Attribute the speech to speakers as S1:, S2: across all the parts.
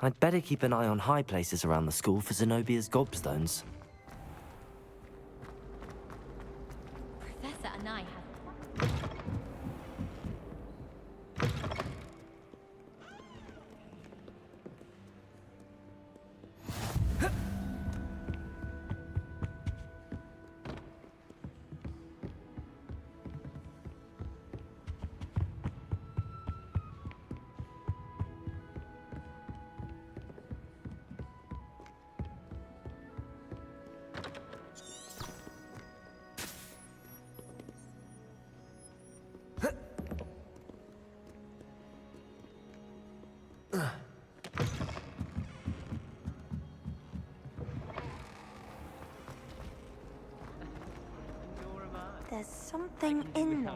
S1: I'd better keep an eye on high places around the school for Zenobia's gobstones.
S2: Professor and I have...
S3: There's something in there.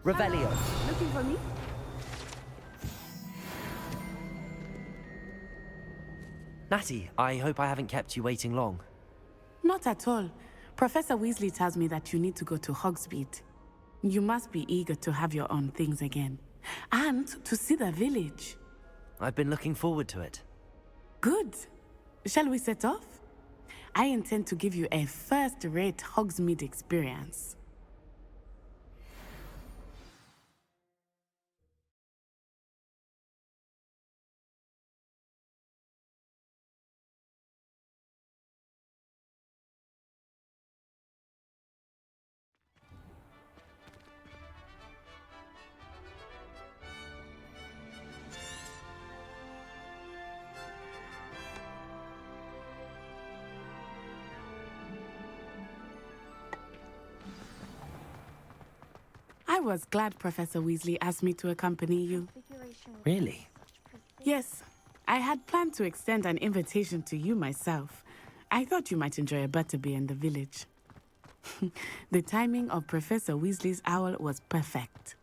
S1: Revelio.
S4: Looking for me?
S1: Natty, I hope I haven't kept you waiting long.
S4: Not at all. Professor Weasley tells me that you need to go to Hogsmeade. You must be eager to have your own things again. And to see the village.
S1: I've been looking forward to it.
S4: Good. Shall we set off? I intend to give you a first-rate Hogsmeade experience. I was glad Professor Weasley asked me to accompany you.
S1: Really?
S4: Yes, I had planned to extend an invitation to you myself. I thought you might enjoy a butterbeer in the village. The timing of Professor Weasley's owl was perfect.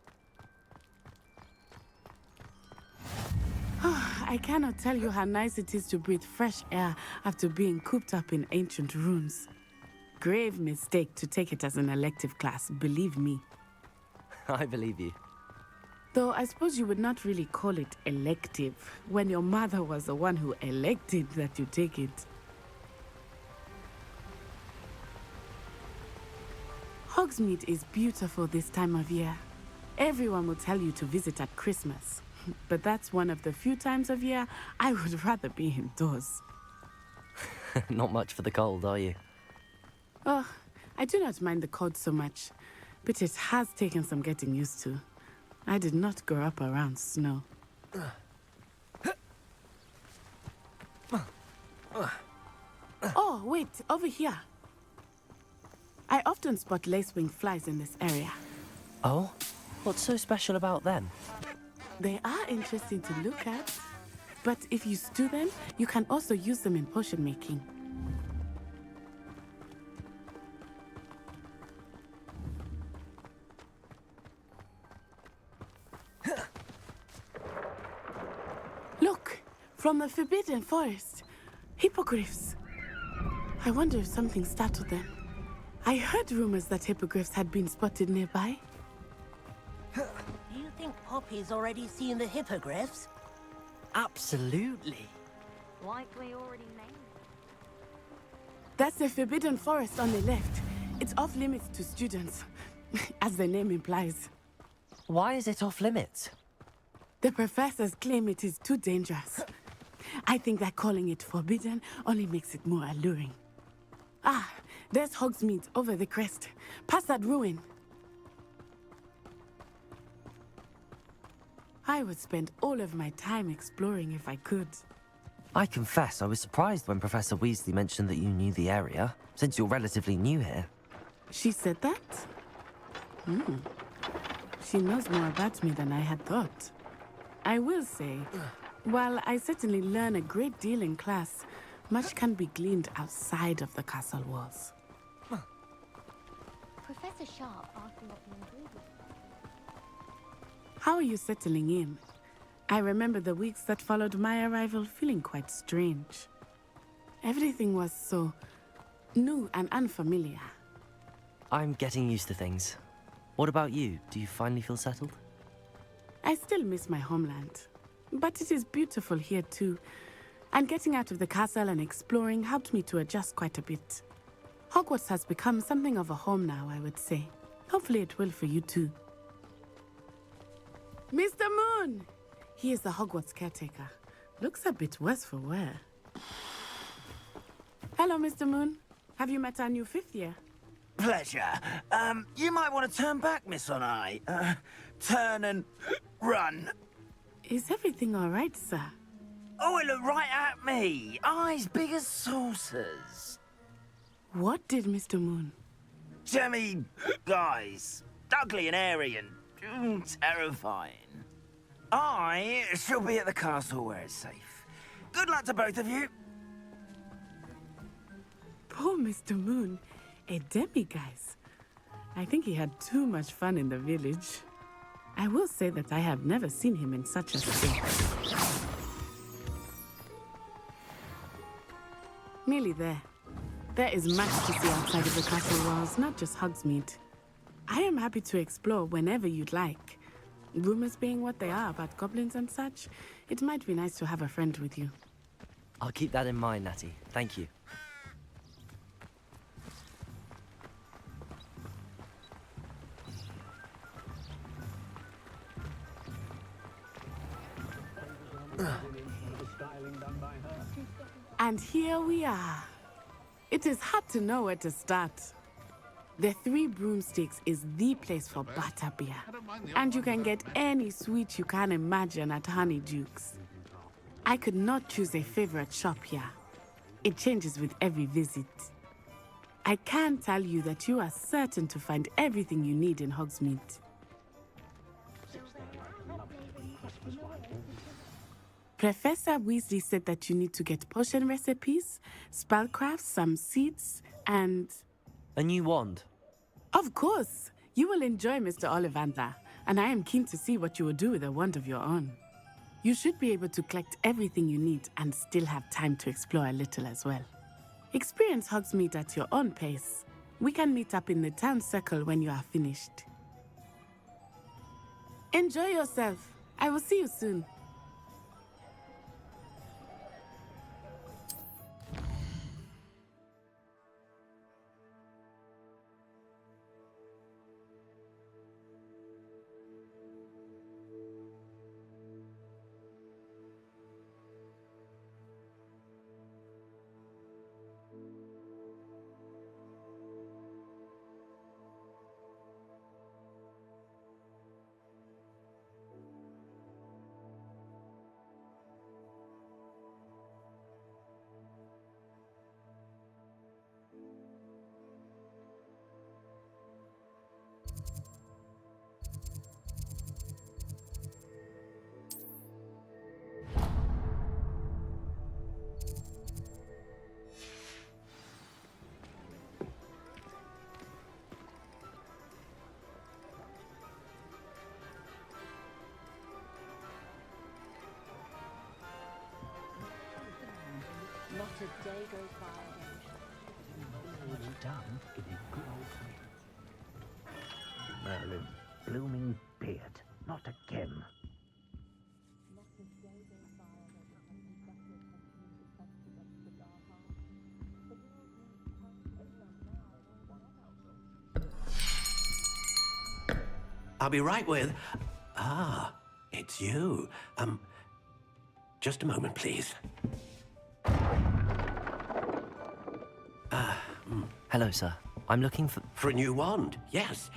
S4: I cannot tell you how nice it is to breathe fresh air after being cooped up in ancient rooms. Grave mistake to take it as an elective class, believe me.
S1: I believe you.
S4: Though I suppose you would not really call it elective when your mother was the one who elected that you take it. Hogsmeade is beautiful this time of year. Everyone will tell you to visit at Christmas. But that's one of the few times of year I would rather be indoors.
S1: Not much for the cold, are you?
S4: Oh, I do not mind the cold so much, but it has taken some getting used to. I did not grow up around snow. Oh, wait, over here. I often spot lacewing flies in this area.
S1: Oh? What's so special about them?
S4: They are interesting to look at, but if you stew them, you can also use them in potion making. Look, from the Forbidden Forest, hippogriffs. I wonder if something startled them. I heard rumors that hippogriffs had been spotted nearby.
S5: Do you think Poppy's already seen the hippogriffs?
S1: Absolutely.
S3: Likely already named.
S4: That's the Forbidden Forest on the left. It's off limits to students, as the name implies.
S1: Why is it off limits?
S4: The professors claim it is too dangerous. I think that calling it forbidden only makes it more alluring. Ah, there's Hogsmeade over the crest, past that ruin. I would spend all of my time exploring if I could.
S1: I confess I was surprised when Professor Weasley mentioned that you knew the area, since you're relatively new here.
S4: She said that? She knows more about me than I had thought. I will say, while I certainly learn a great deal in class, much can be gleaned outside of the castle walls.
S3: Professor Sharp asked me what the ingredients.
S4: How are you settling in? I remember the weeks that followed my arrival feeling quite strange. Everything was so new and unfamiliar.
S1: I'm getting used to things. What about you? Do you finally feel settled?
S4: I still miss my homeland, but it is beautiful here too. And getting out of the castle and exploring helped me to adjust quite a bit. Hogwarts has become something of a home now, I would say. Hopefully it will for you too. Mr. Moon! He is the Hogwarts caretaker. Looks a bit worse for wear. Hello, Mr. Moon. Have you met our new fifth year?
S2: Pleasure. You might want to turn back, Miss Onai. Turn and run.
S4: Is everything all right, sir?
S2: Oh, it looked right at me. Eyes big as saucers.
S4: What did Mr. Moon?
S2: Jemmy, guys. Ugly and airy and terrifying. I shall be at the castle where it's safe. Good luck to both of you.
S4: Poor Mr. Moon. A demi-guise. I think he had too much fun in the village. I will say that I have never seen him in such a state. Nearly there. There is much to see outside of the castle walls, not just Hogsmeade. I am happy to explore whenever you'd like. Rumors being what they are about goblins and such, it might be nice to have a friend with you.
S1: I'll keep that in mind, Natty. Thank you.
S4: And here we are. It is hard to know where to start. The Three Broomsticks is the place for butterbeer. And you can get any sweet you can imagine at Honeydukes. I could not choose a favorite shop here. It changes with every visit. I can tell you that you are certain to find everything you need in Hogsmeade. Professor Weasley said that you need to get potion recipes, spellcrafts, some seeds, and...
S1: A new wand.
S4: Of course! You will enjoy Mr. Ollivander, and I am keen to see what you will do with a wand of your own. You should be able to collect everything you need and still have time to explore a little as well. Experience Hogsmeade at your own pace. We can meet up in the town circle when you are finished. Enjoy yourself. I will see you soon.
S3: Not a day goes by again.
S6: Merlin's blooming beard. Not again.
S7: I'll be right with... Ah, it's you. Just a moment, please.
S1: Hello, sir. I'm looking for...
S7: For a new wand, yes.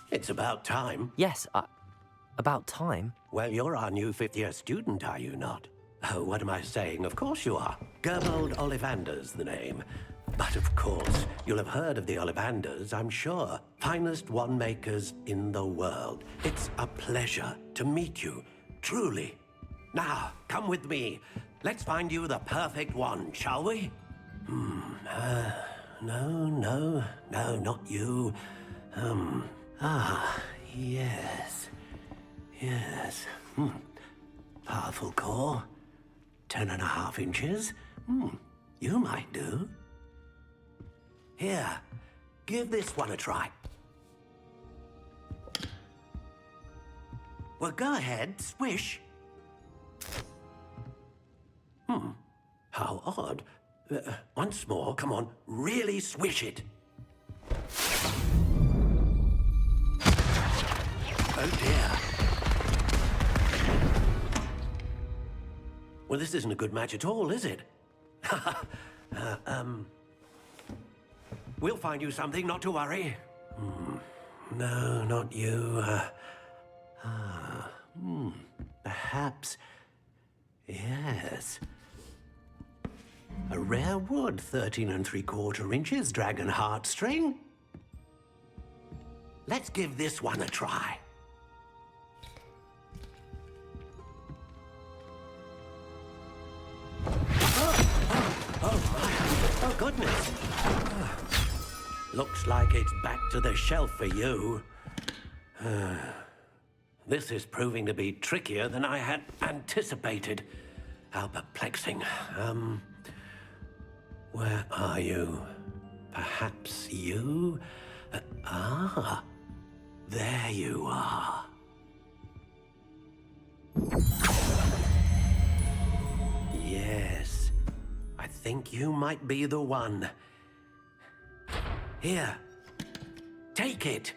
S7: It's about time.
S1: Yes, about time.
S7: Well, you're our new fifth-year student, are you not? Oh, what am I saying? Of course you are. Gerbold Ollivander's the name. But of course, you'll have heard of the Ollivanders, I'm sure. Finest wand makers in the world. It's a pleasure to meet you, truly. Now, come with me. Let's find you the perfect wand, shall we? No, not you. Yes. Yes. Powerful core. 10.5 inches. You might do. Here, give this one a try. Well, go ahead, swish. How odd. Once more, come on, really swish it. Oh dear. Well, this isn't a good match at all, is it? We'll find you something, not to worry. No, not you. Perhaps. Yes. A rare wood, 13 3/4 inches, dragon heartstring. Let's give this one a try. Oh, goodness. Looks like it's back to the shelf for you. This is proving to be trickier than I had anticipated. How perplexing. Where are you? Perhaps you? There you are. Yes, I think you might be the one. Here, take it.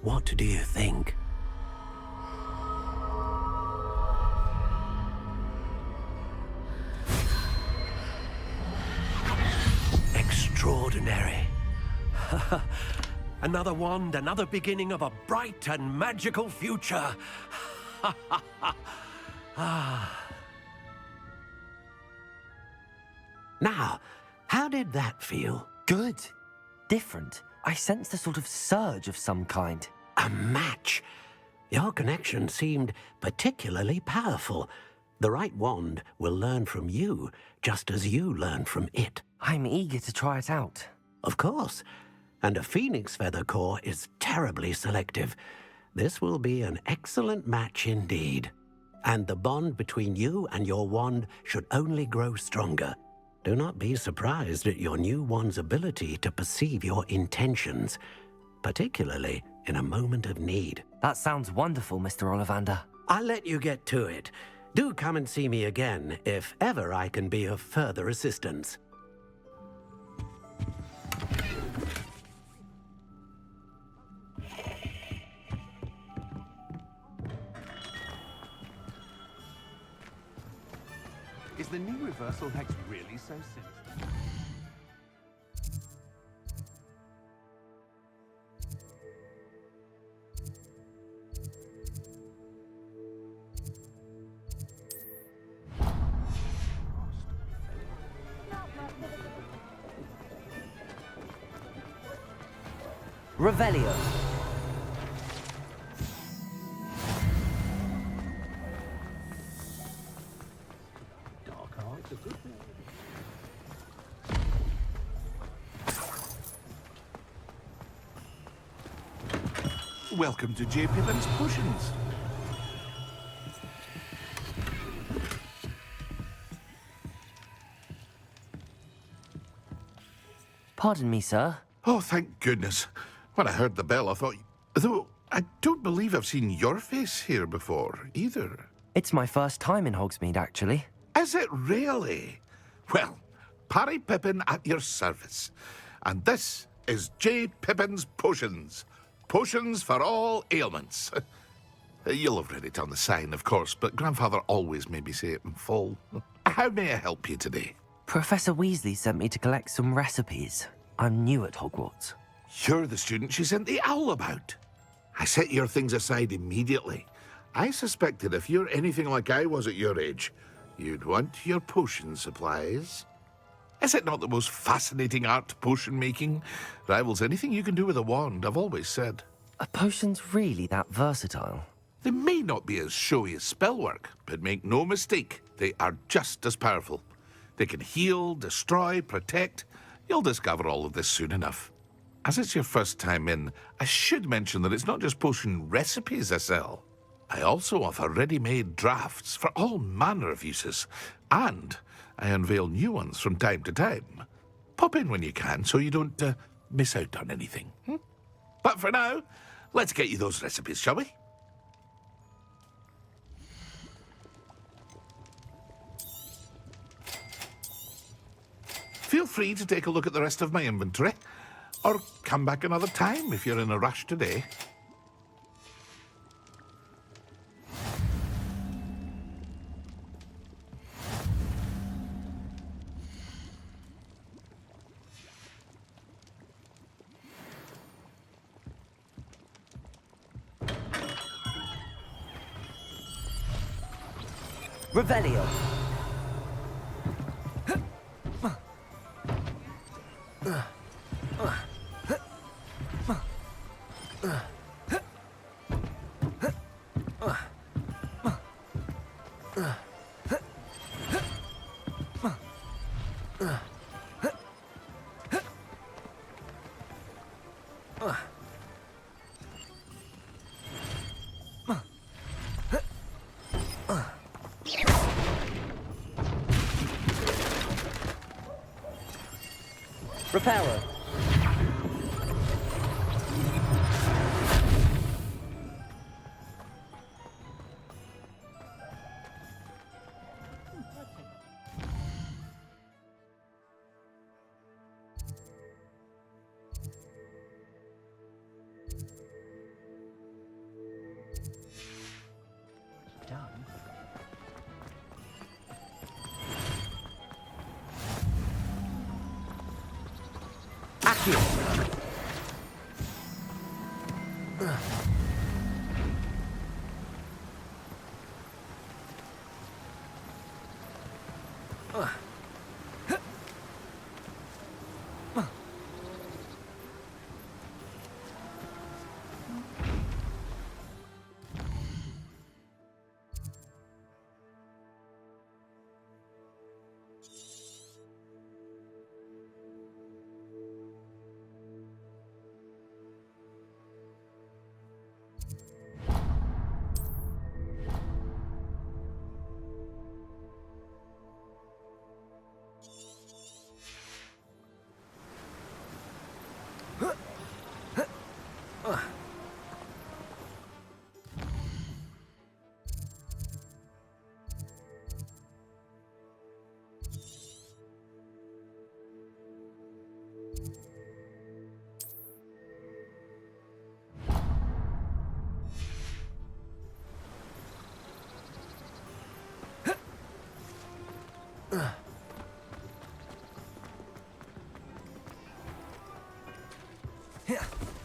S7: What do you think? Extraordinary. Another wand, another beginning of a bright and magical future. Now, how did that feel?
S1: Good. Different. I sensed a sort of surge of some kind.
S7: A match. Your connection seemed particularly powerful. The right wand will learn from you, just as you learn from it.
S1: I'm eager to try it out.
S7: Of course. And a phoenix feather core is terribly selective. This will be an excellent match indeed. And the bond between you and your wand should only grow stronger. Do not be surprised at your new wand's ability to perceive your intentions, particularly in a moment of need.
S1: That sounds wonderful, Mr. Ollivander.
S7: I'll let you get to it. Do come and see me again if ever I can be of further assistance.
S8: Is the new reversal hex really so sinister?
S1: Revelio.
S8: Dark arts are good.
S9: Welcome to J. Pippin's Potions.
S1: Pardon me, sir.
S9: Oh, thank goodness. When I heard the bell, I thought... Though, I don't believe I've seen your face here before, either.
S1: It's my first time in Hogsmeade, actually.
S9: Is it really? Well, Parry Pippin at your service. And this is J. Pippin's Potions. Potions for all ailments. You'll have read it on the sign, of course, but Grandfather always made me say it in full. How may I help you today?
S1: Professor Weasley sent me to collect some recipes. I'm new at Hogwarts.
S9: You're the student she sent the owl about. I set your things aside immediately. I suspected if you're anything like I was at your age, you'd want your potion supplies. Is it not the most fascinating art, potion making? Rivals anything you can do with a wand, I've always said.
S1: Are potions really that versatile?
S9: They may not be as showy as spellwork, but make no mistake, they are just as powerful. They can heal, destroy, protect. You'll discover all of this soon enough. As it's your first time in, I should mention that it's not just potion recipes I sell. I also offer ready-made drafts for all manner of uses, and I unveil new ones from time to time. Pop in when you can so you don't miss out on anything. But for now, let's get you those recipes, shall we? Feel free to take a look at the rest of my inventory, or come back another time if you're in a rush today.
S1: Revelio. Reparo.
S6: Done.
S1: Accio.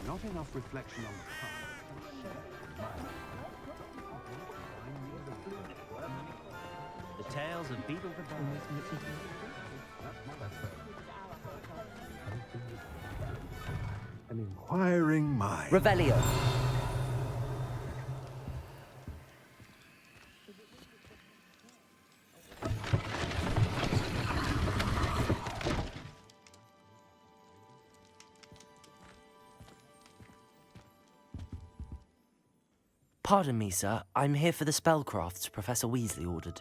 S8: Not enough reflection on
S6: The tales of Beetle the Bone.
S8: an inquiring mind.
S1: Revelio. Pardon me, sir. I'm here for the spellcrafts Professor Weasley ordered.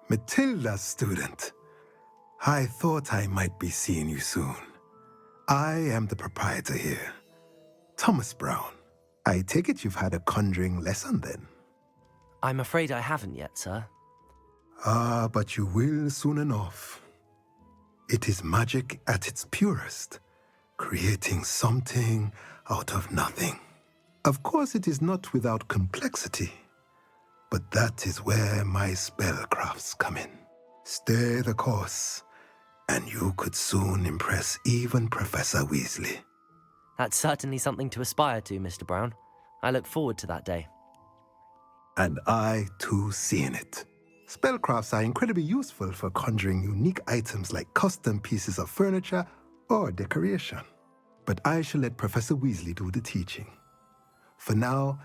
S10: Matilda's student. I thought I might be seeing you soon. I am the proprietor here, Thomas Brown. I take it you've had a conjuring lesson then?
S1: I'm afraid I haven't yet, sir.
S10: Ah, but you will soon enough. It is magic at its purest, creating something out of nothing. Of course, it is not without complexity, but that is where my spellcrafts come in. Stay the course, and you could soon impress even Professor Weasley.
S1: That's certainly something to aspire to, Mr. Brown. I look forward to that day.
S10: And I, too, seeing it. Spellcrafts are incredibly useful for conjuring unique items like custom pieces of furniture or decoration. But I shall let Professor Weasley do the teaching. For now,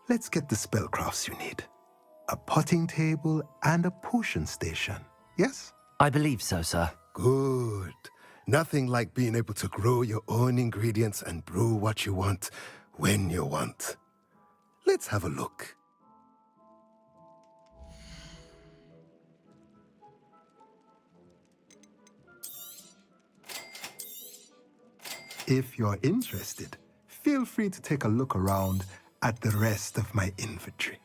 S10: let's get the spellcrafts you need. A potting table and a potion station, yes?
S1: I believe so, sir.
S10: Good. Nothing like being able to grow your own ingredients and brew what you want when you want. Let's have a look. If you're interested, feel free to take a look around at the rest of my inventory.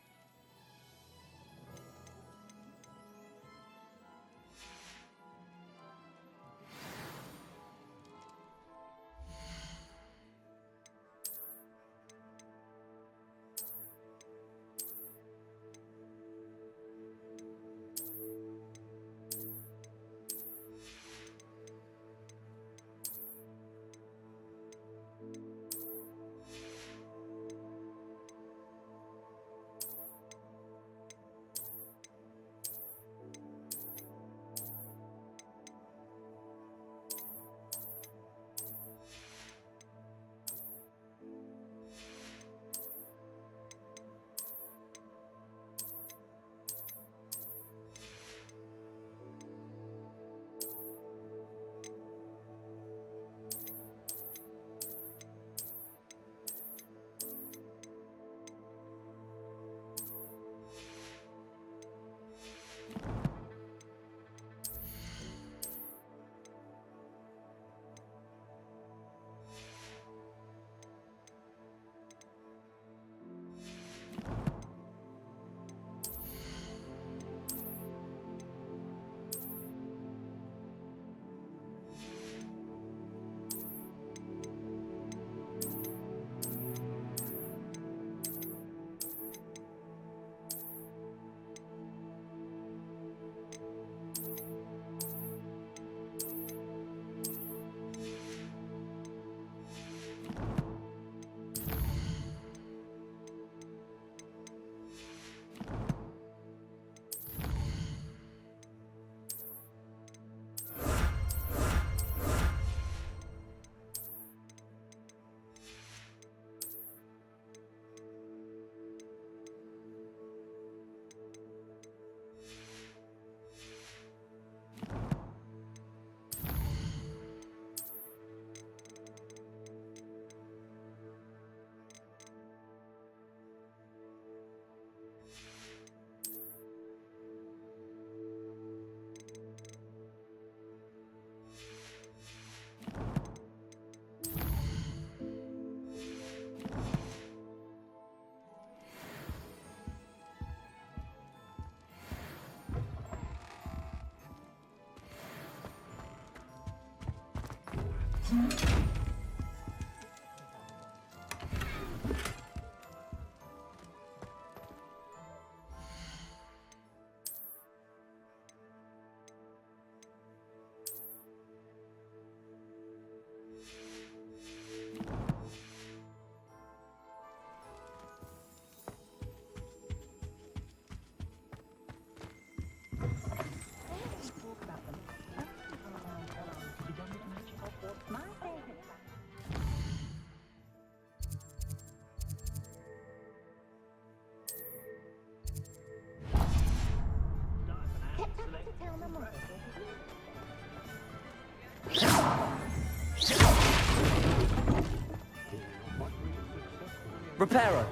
S1: Reparo!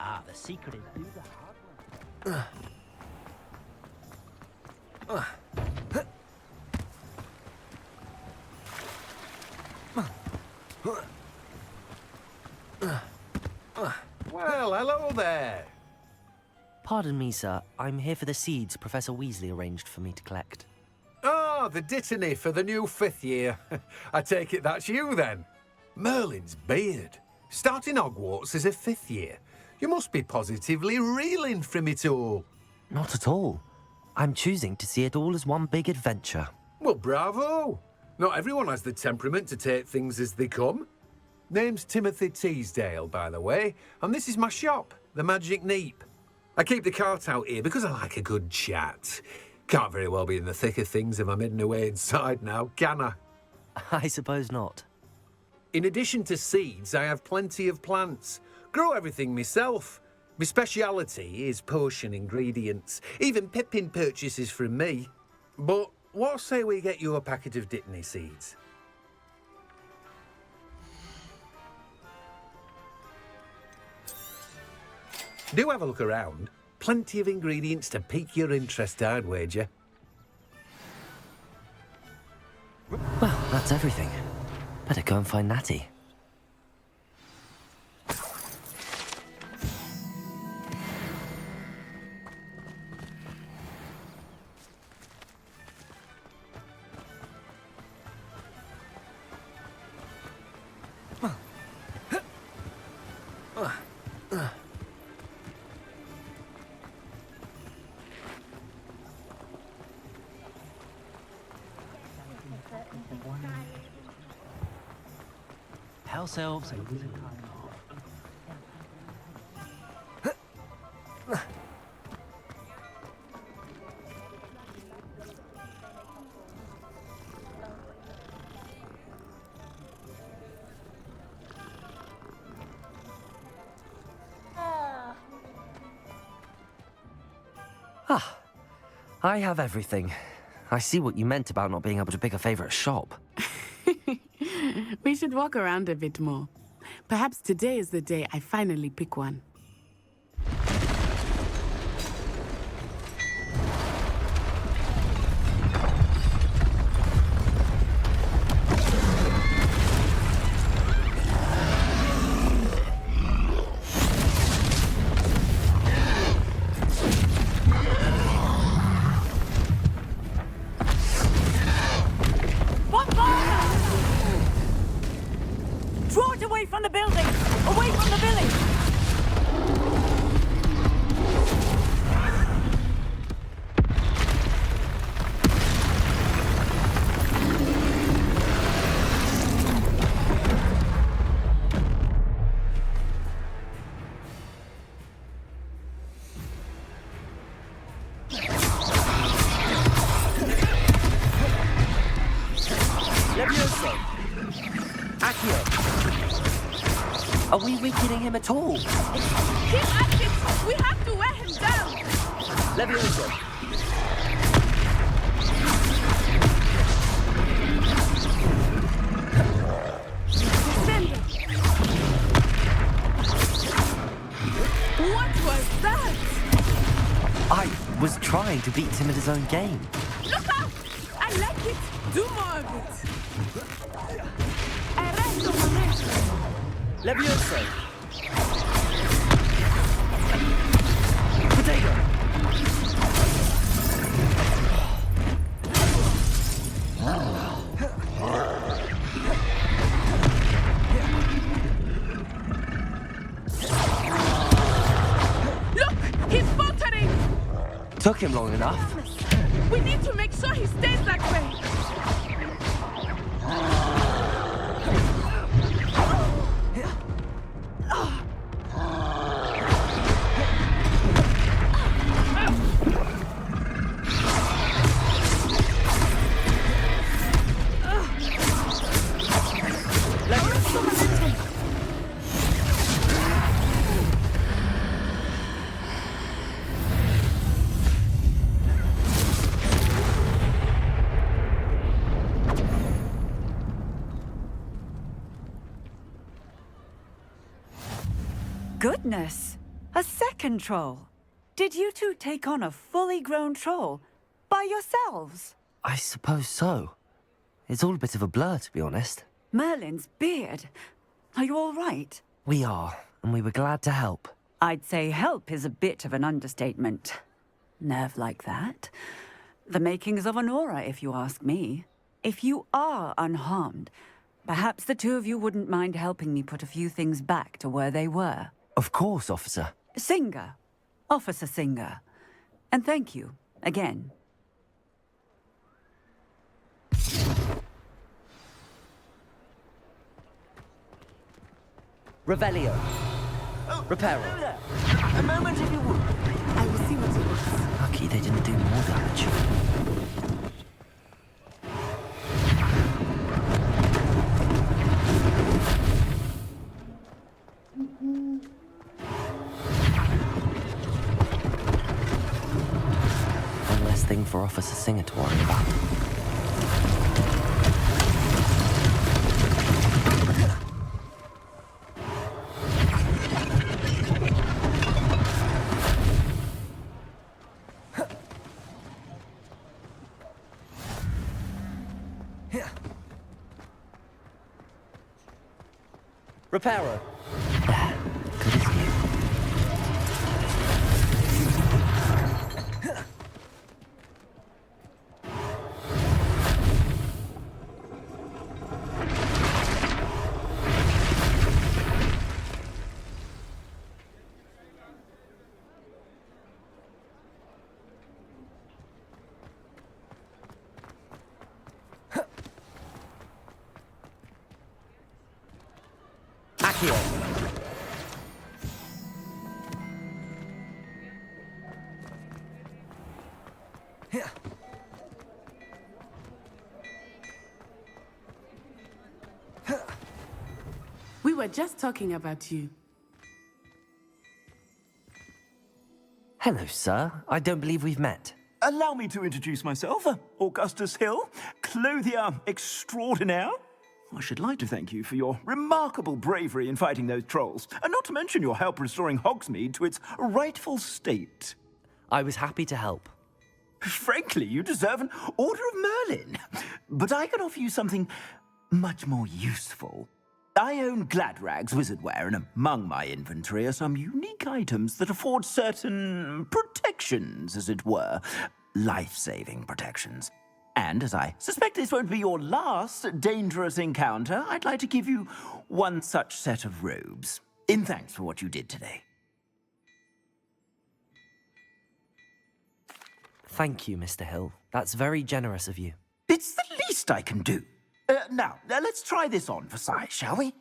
S6: Ah, the secret is do the hard work.
S11: Well, hello there.
S1: Pardon me, sir. I'm here for the seeds Professor Weasley arranged for me to collect.
S11: Ah, the dittany for the new 5th year. I take it that's you then. Merlin's beard. Starting Hogwarts as a 5th year. You must be positively reeling from it all.
S1: Not at all. I'm choosing to see it all as one big adventure.
S11: Well, bravo. Not everyone has the temperament to take things as they come. Name's Timothy Teasdale, by the way, and this is my shop, the Magic Neep. I keep the cart out here because I like a good chat. Can't very well be in the thick of things if I'm hidden away inside now, can I?
S1: I suppose not.
S11: In addition to seeds, I have plenty of plants. Grow everything myself. My speciality is potion ingredients. Even Pippin purchases from me. But what say we get you a packet of dittany seeds? Do have a look around. Plenty of ingredients to pique your interest, I'd wager.
S1: Well, that's everything. Better go and find Natty.
S6: House elves and wizard
S1: Ah, I have everything. I see what you meant about not being able to pick a favorite shop.
S4: We should walk around a bit more. Perhaps today is the day I finally pick one.
S5: Draw it away from the building! Away from the village!
S1: Levioso! Accio! Are we weakening him at all?
S4: Keep at it! We have to wear him down!
S1: Levioso!
S4: Descend it! What was that?
S1: I was trying to beat him at his own game.
S4: Look out! I like it! Do more of it! Arresto momento!
S1: Levioso! Potato!
S4: Look! He's faltering!
S1: Took him long enough.
S4: We need to make sure he stays that way!
S3: goodness! A second troll! Did you two take on a fully grown troll? By yourselves?
S1: I suppose so. It's all a bit of a blur, to be honest.
S3: Merlin's beard. Are you all right?
S1: We are, and we were glad to help.
S3: I'd say help is a bit of an understatement. Nerve like that. The makings of an aura, if you ask me. If you are unharmed, perhaps the two of you wouldn't mind helping me put a few things back to where they were.
S1: Of course, officer.
S3: Singer. Officer Singer. And thank you, again.
S1: Revelio. Reparo.
S2: A moment if you would.
S4: I will see what it is.
S1: Lucky they didn't do more damage. One less thing for Officer Singer to worry about. Reparo. Good as new. Accio.
S4: We were just talking about you.
S1: Hello, sir. I don't believe we've met.
S2: Allow me to introduce myself, Augustus Hill, clothier extraordinaire. I should like to thank you for your remarkable bravery in fighting those trolls, and not to mention your help restoring Hogsmeade to its rightful state.
S1: I was happy to help.
S2: Frankly, you deserve an Order of Merlin. But I can offer you something much more useful. I own Gladrag's wizardware, and among my inventory are some unique items that afford certain protections, as it were. Life-saving protections. And as I suspect this won't be your last dangerous encounter, I'd like to give you one such set of robes, in thanks for what you did today.
S1: Thank you, Mr. Hill. That's very generous of you.
S2: It's the least I can do. Now, let's try this on for size, shall we?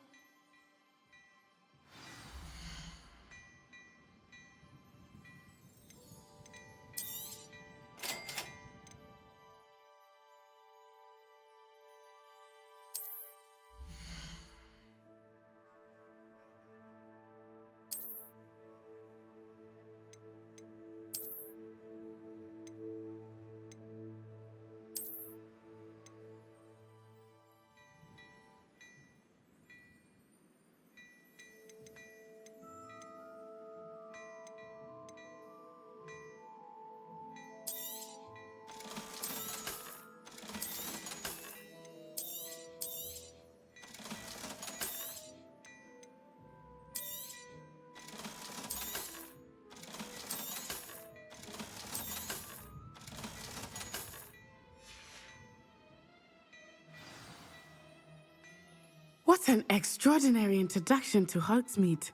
S4: What an extraordinary introduction to Hogsmeade.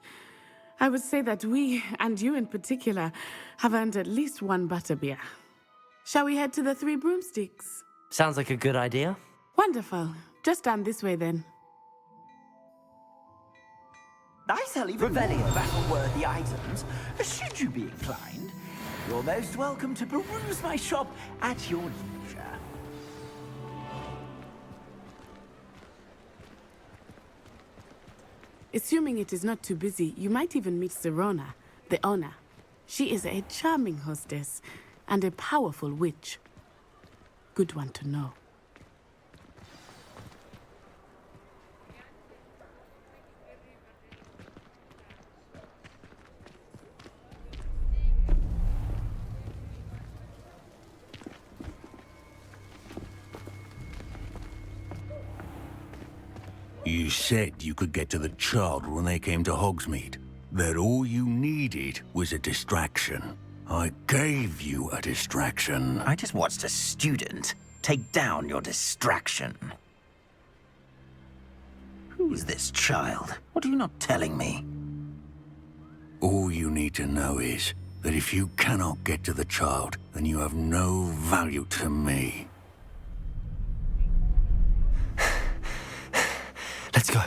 S4: I would say that we, and you in particular, have earned at least one butterbeer. Shall we head to the Three Broomsticks?
S1: Sounds like a good idea.
S4: Wonderful. Just down this way then.
S2: I sell even more battle-worthy items, should you be inclined. You're most welcome to peruse my shop at your leisure.
S4: Assuming it is not too busy, you might even meet Serona, the owner. She is a charming hostess and a powerful witch. Good one to know.
S12: You said you could get to the child when they came to Hogsmeade. That all you needed was a distraction. I gave you a distraction.
S2: I just watched a student take down your distraction. Who is this child? What are you not telling me?
S12: All you need to know is that if you cannot get to the child, then you have no value to me.
S1: Let's go.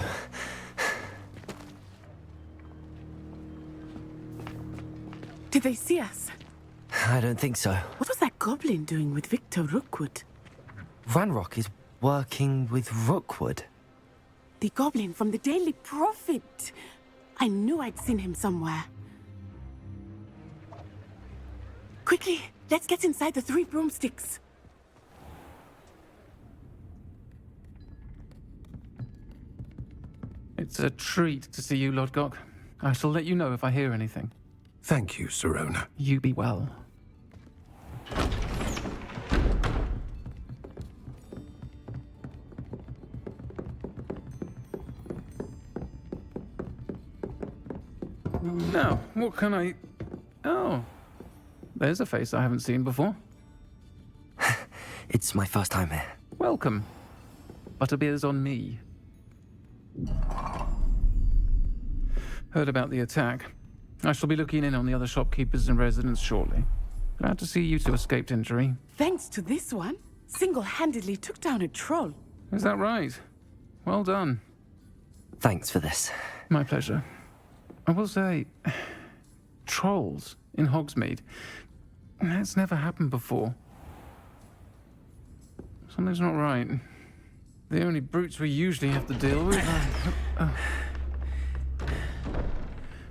S4: Did they see us?
S1: I don't think so.
S4: What was that goblin doing with Victor Rookwood?
S1: Ranrock is working with Rookwood.
S4: The goblin from the Daily Prophet. I knew I'd seen him somewhere. Quickly, let's get inside the 3 broomsticks.
S13: It's a treat to see you, Lodgok. I shall let you know if I hear anything.
S11: Thank you, Sirona.
S13: You be well. Now, what can I... Oh, there's a face I haven't seen before.
S1: It's my first time here.
S13: Welcome. Butterbeer's on me. Heard about the attack. I shall be looking in on the other shopkeepers and residents shortly. Glad to see you two escaped injury.
S4: Thanks to this one, single-handedly took down a troll.
S13: Is that right? Well done.
S1: Thanks for this.
S13: My pleasure. I will say, trolls in Hogsmeade. That's never happened before. Something's not right. The only brutes we usually have to deal with are...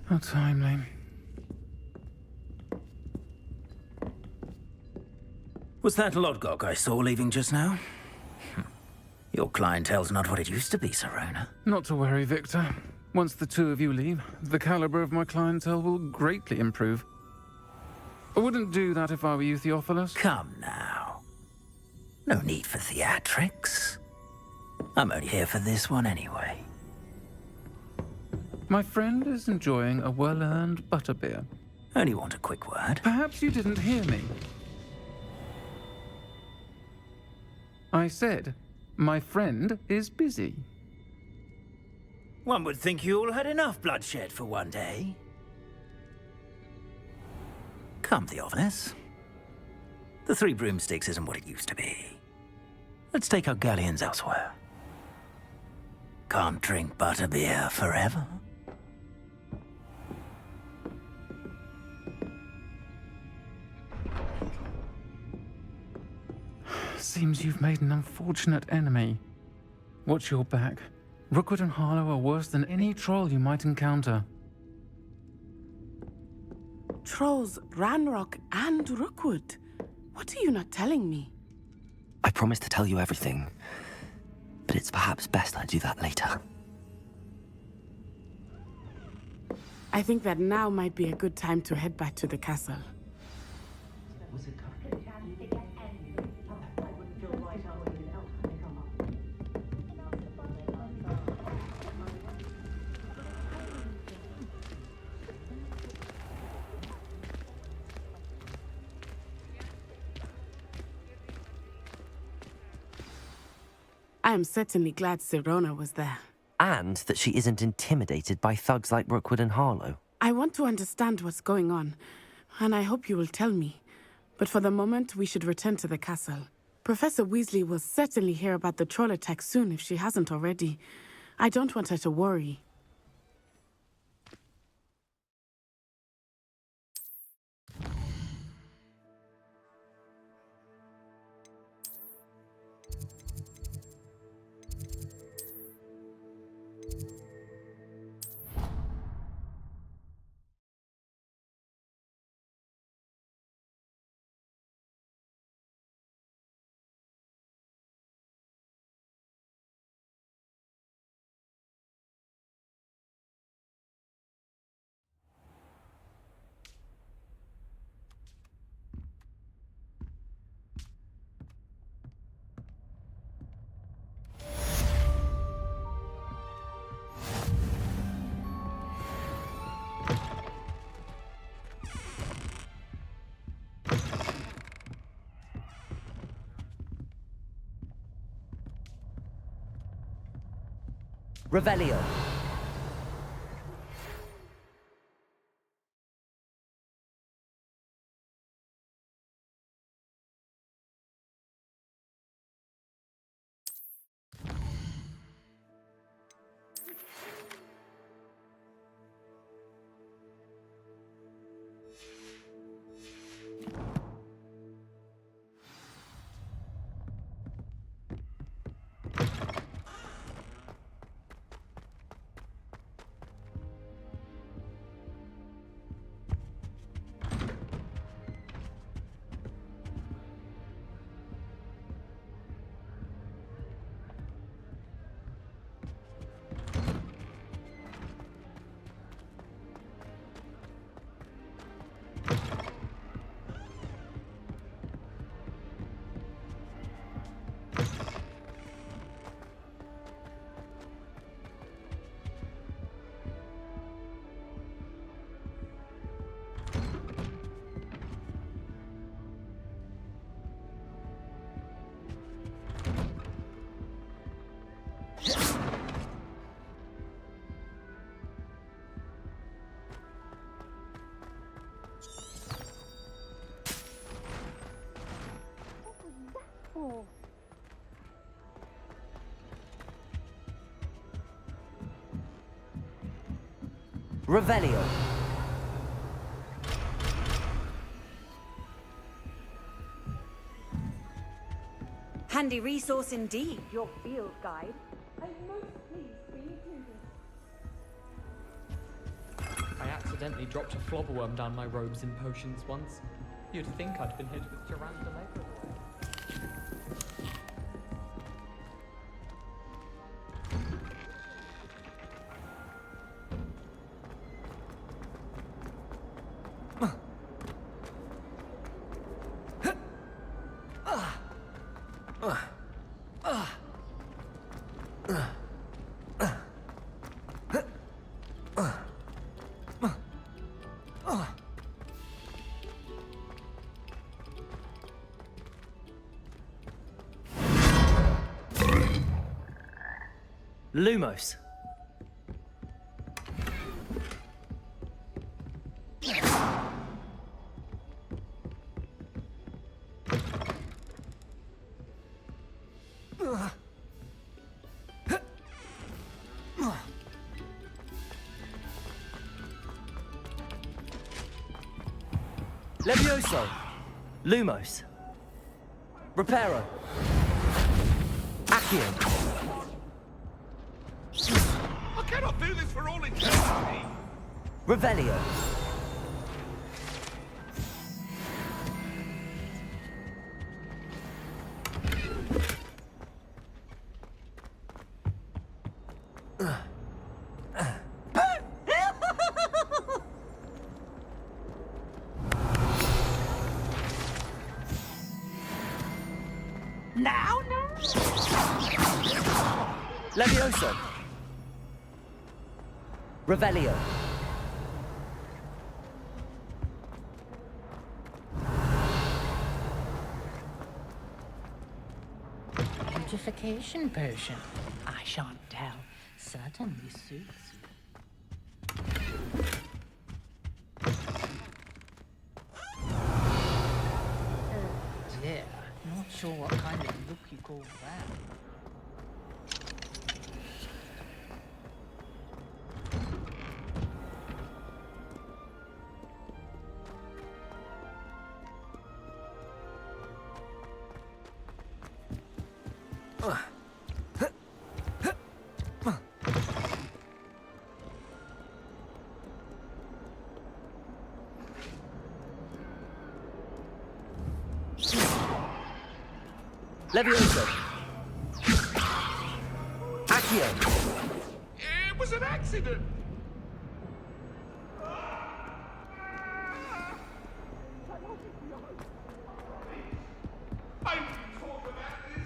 S13: How timely.
S2: Was that Lodgok I saw leaving just now? Your clientele's not what it used to be, Sirona.
S13: Not to worry, Victor. Once the two of you leave, the caliber of my clientele will greatly improve. I wouldn't do that if I were you, Theophilus.
S2: Come now. No need for theatrics. I'm only here for this one anyway.
S13: My friend is enjoying a well-earned butterbeer.
S2: Only want a quick word.
S13: Perhaps you didn't hear me. I said, my friend is busy.
S2: One would think you all had enough bloodshed for one day. Come, Theophilus. The 3 broomsticks isn't what it used to be. Let's take our galleons elsewhere. Can't drink butterbeer forever.
S13: Seems you've made an unfortunate enemy. Watch your back. Rookwood and Harlow are worse than any troll you might encounter.
S4: Trolls, Ranrock, and Rookwood. What are you not telling me?
S1: I promised to tell you everything, but it's perhaps best I do that later.
S4: I think that now might be a good time to head back to the castle. I am certainly glad Sirona was there.
S1: And that she isn't intimidated by thugs like Rookwood and Harlow.
S4: I want to understand what's going on, and I hope you will tell me. But for the moment, we should return to the castle. Professor Weasley will certainly hear about the troll attack soon if she hasn't already. I don't want her to worry.
S1: Revelio. Revelio.
S3: Handy resource indeed, your field guide. I'm most pleased to be included.
S14: I accidentally dropped a flobberworm down my robes and potions once. You'd think I'd been hit with tarantula.
S1: Lumos. Levioso. Lumos. Reparo. Accio.
S9: I cannot do this for all eternity!
S1: Revelio.
S5: Now?
S1: Levioso. Revelio.
S5: Beautification potion. I shan't tell. Certainly suits you. Oh dear. Not sure what kind of look you call that.
S1: Levioso. Accio.
S9: It was an accident! I wouldn't talk about this!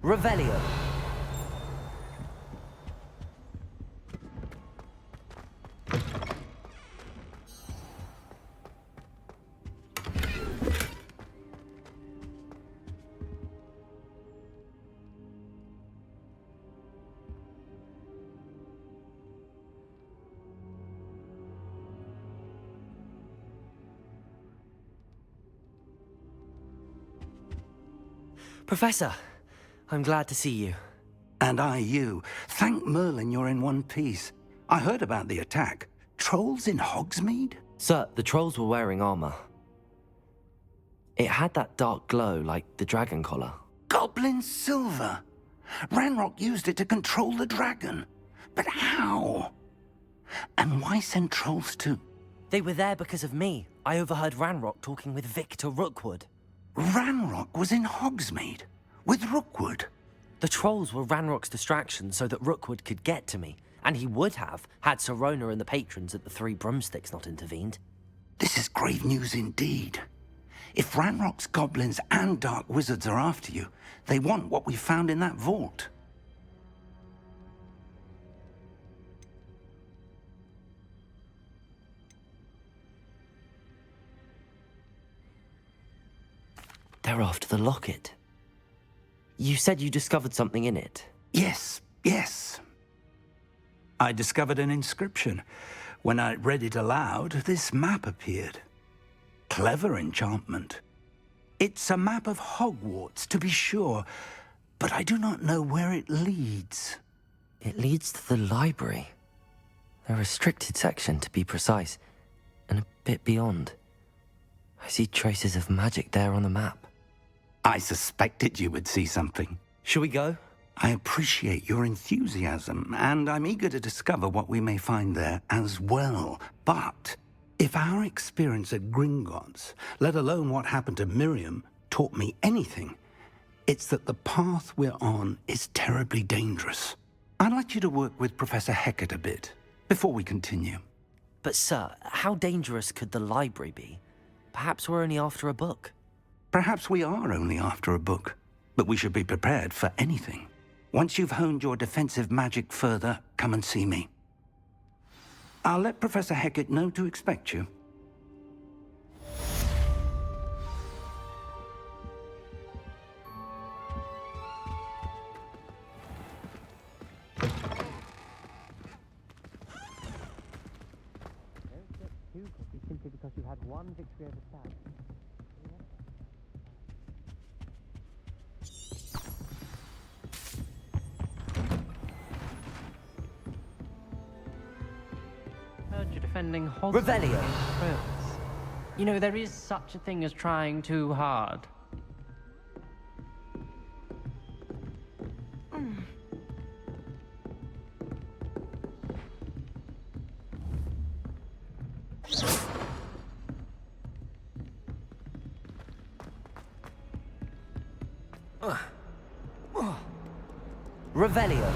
S1: Revelio. Professor, I'm glad to see you.
S15: And I you. Thank Merlin you're in one piece. I heard about the attack. Trolls in Hogsmeade?
S1: Sir, the trolls were wearing armor. It had that dark glow like the dragon collar.
S15: Goblin silver. Ranrock used it to control the dragon. But how? And why send trolls to...
S1: They were there because of me. I overheard Ranrock talking with Victor Rookwood.
S15: Ranrock was in Hogsmeade? With Rookwood?
S1: The trolls were Ranrock's distraction so that Rookwood could get to me. And he would have, had Sirona and the patrons at the Three Broomsticks not intervened.
S15: This is grave news indeed. If Ranrock's goblins and dark wizards are after you, they want what we found in that vault.
S1: They're after the locket. You said you discovered something in it.
S15: Yes. I discovered an inscription. When I read it aloud, this map appeared. Clever enchantment. It's a map of Hogwarts, to be sure, but I do not know where it leads.
S1: It leads to the library. A restricted section, to be precise, and a bit beyond. I see traces of magic there on the map.
S15: I suspected you would see something.
S1: Shall we go?
S15: I appreciate your enthusiasm, and I'm eager to discover what we may find there as well. But if our experience at Gringotts, let alone what happened to Miriam, taught me anything, it's that the path we're on is terribly dangerous. I'd like you to work with Professor Hecat a bit before we continue.
S1: But sir, how dangerous could the library be? Perhaps we're only after a book.
S15: Perhaps we are only after a book, but we should be prepared for anything. Once you've honed your defensive magic further, come and see me. I'll let Professor Hecat know to expect you.
S6: Simply because you had one victory over South. Heard you're defending Hogwarts.
S1: Revelio.
S6: You know, there is such a thing as trying too hard.
S1: Revelio.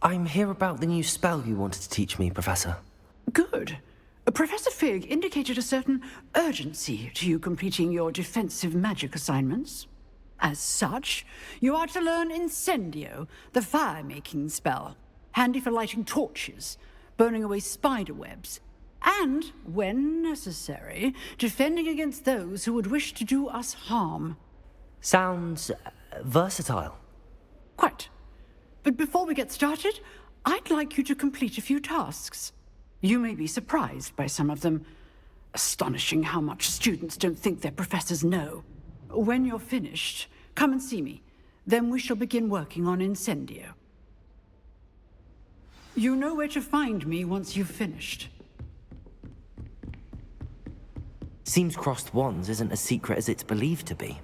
S1: I'm here about the new spell you wanted to teach me, Professor.
S16: Good. Professor Fig indicated a certain urgency to you completing your defensive magic assignments. As such, you are to learn Incendio, the fire-making spell, handy for lighting torches, burning away spider webs, and, when necessary, defending against those who would wish to do us harm.
S1: Sounds versatile.
S16: Quite. But before we get started, I'd like you to complete a few tasks. You may be surprised by some of them. Astonishing how much students don't think their professors know. When you're finished, come and see me. Then we shall begin working on Incendio. You know where to find me once you've finished.
S1: Seems crossed wands isn't as secret as it's believed to be.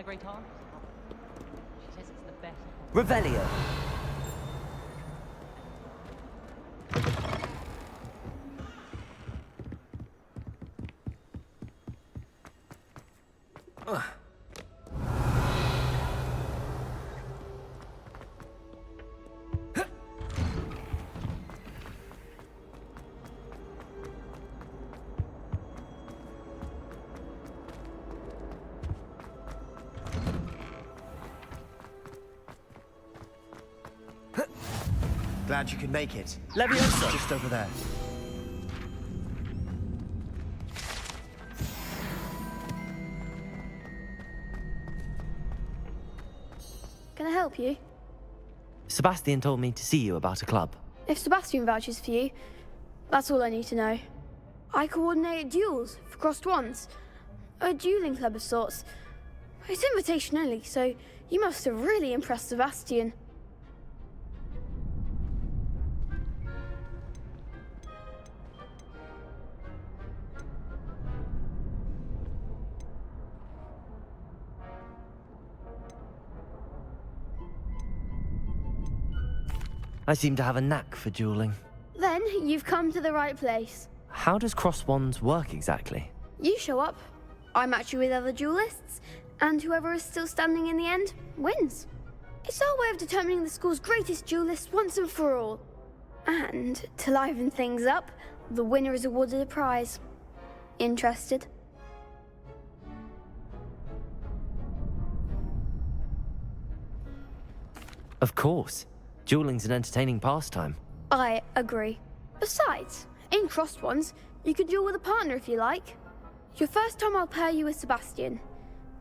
S6: my great aunt. She says it's the best.
S1: Revelio.
S17: Glad you could make it.
S1: Leviosa!
S17: Just over there.
S18: Can I help you?
S1: Sebastian told me to see you about a club.
S18: If Sebastian vouches for you, that's all I need to know. I coordinate duels for crossed wands. A dueling club of sorts. It's invitation only, so you must have really impressed Sebastian.
S1: I seem to have a knack for dueling.
S18: Then you've come to the right place.
S1: How does cross wands work exactly?
S18: You show up, I match you with other duelists, and whoever is still standing in the end wins. It's our way of determining the school's greatest duelist once and for all. And to liven things up, the winner is awarded a prize. Interested?
S1: Of course. Dueling's an entertaining pastime.
S18: I agree. Besides, in crossed ones, you can duel with a partner if you like. Your first time I'll pair you with Sebastian.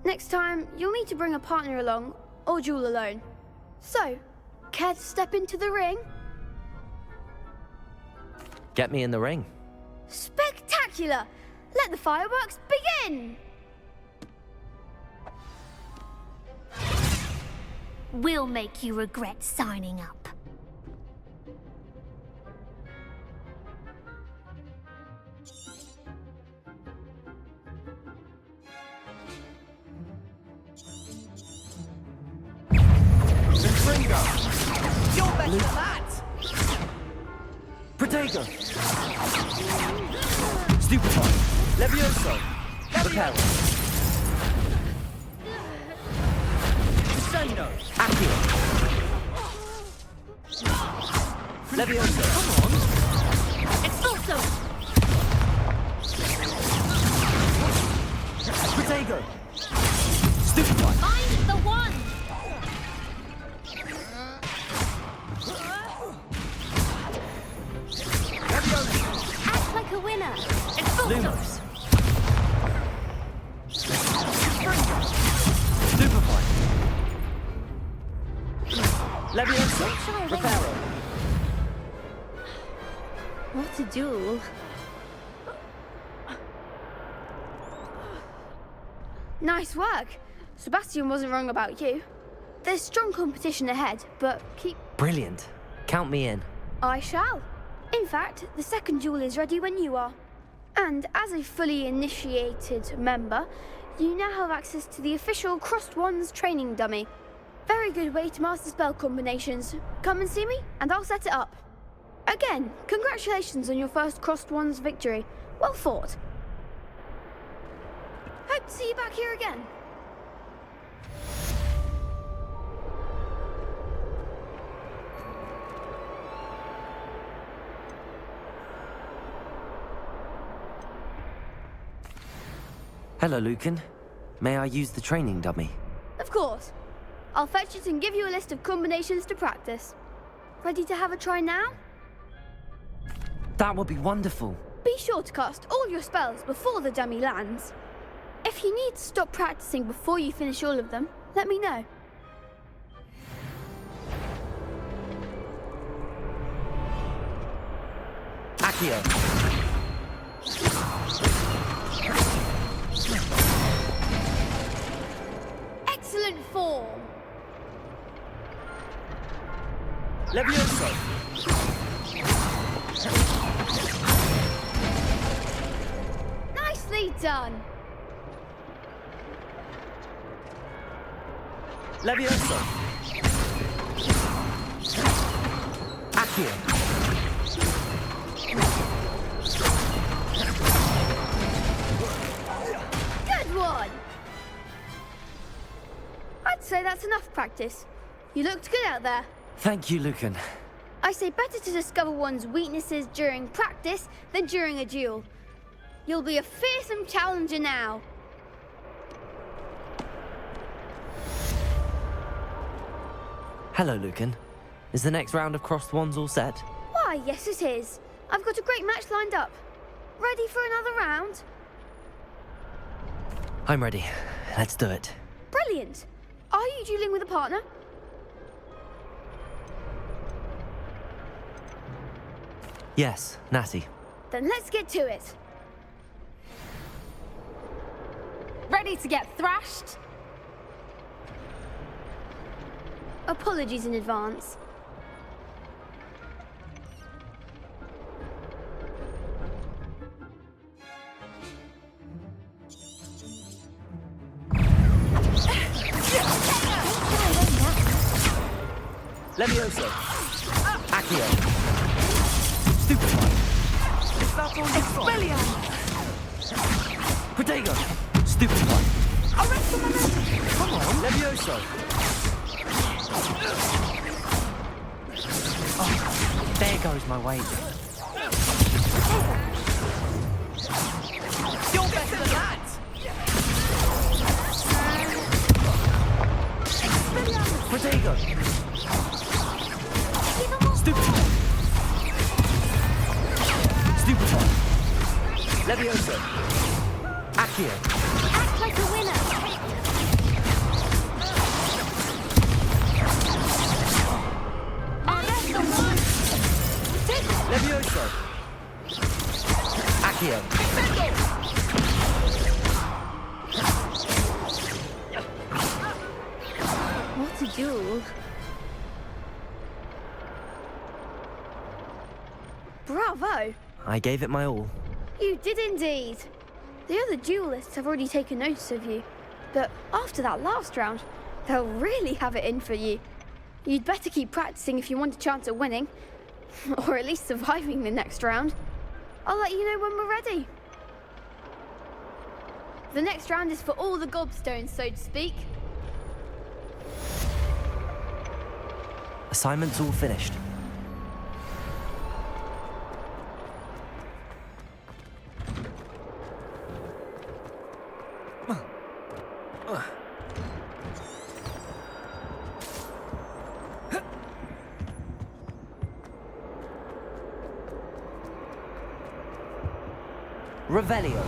S18: Next time, you'll need to bring a partner along, or duel alone. So, care to step into the ring?
S1: Get me in the ring.
S18: Spectacular! Let the fireworks begin!
S19: We'll make you regret signing up.
S1: You're better than that! Protego! Stupefy! Levioso! Repel! Descendo! Accio! Levioso! Come on!
S19: Expulso!
S1: Protego! Stupefy!
S19: Find the one! Act like a winner! Expulso!
S1: Lumos! Stupefy! Levioso! Reparo!
S18: What a duel. Nice work. Sebastian wasn't wrong about you. There's strong competition ahead, but keep...
S1: Brilliant. Count me in.
S18: I shall. In fact, the second duel is ready when you are. And as a fully initiated member, you now have access to the official Crossed Wands training dummy. Very good way to master spell combinations. Come and see me, and I'll set it up. Again, congratulations on your first Crossed Wands victory. Well fought. Hope to see you back here again.
S1: Hello, Lucan. May I use the training dummy?
S18: Of course. I'll fetch it and give you a list of combinations to practice. Ready to have a try now?
S1: That would be wonderful.
S18: Be sure to cast all your spells before the dummy lands. If you need to stop practicing before you finish all of them, let me know.
S1: Accio!
S18: Excellent form!
S1: Levioso!
S18: Nicely done!
S1: Levioso. Accio.
S18: Good one! I'd say that's enough practice. You looked good out there.
S1: Thank you, Lucan.
S18: I say better to discover one's weaknesses during practice than during a duel. You'll be a fearsome challenger now.
S1: Hello, Lucan. Is the next round of crossed wands all set?
S18: Why, yes it is. I've got a great match lined up. Ready for another round?
S1: I'm ready. Let's do it.
S18: Brilliant. Are you dueling with a partner?
S1: Yes, Natty.
S18: Then let's get to it. Ready to get thrashed? Apologies in advance.
S1: Levioso. Accio. Stupefy. Is that all you've got? Protego. Stupefy. Come on. Levioso. Oh, there goes my weight. You're better than that! Protego. Stupefy. Stupefy. Levioso. Accio.
S19: Act like a winner.
S1: Levioso. Accio.
S18: What a duel. Bravo!
S1: I gave it my all.
S18: You did indeed. The other duelists have already taken notice of you. But after that last round, they'll really have it in for you. You'd better keep practicing if you want a chance at winning. Or at least surviving the next round. I'll let you know when we're ready. The next round is for all the gobstones, so to speak.
S1: Assignment's all finished. Revelio.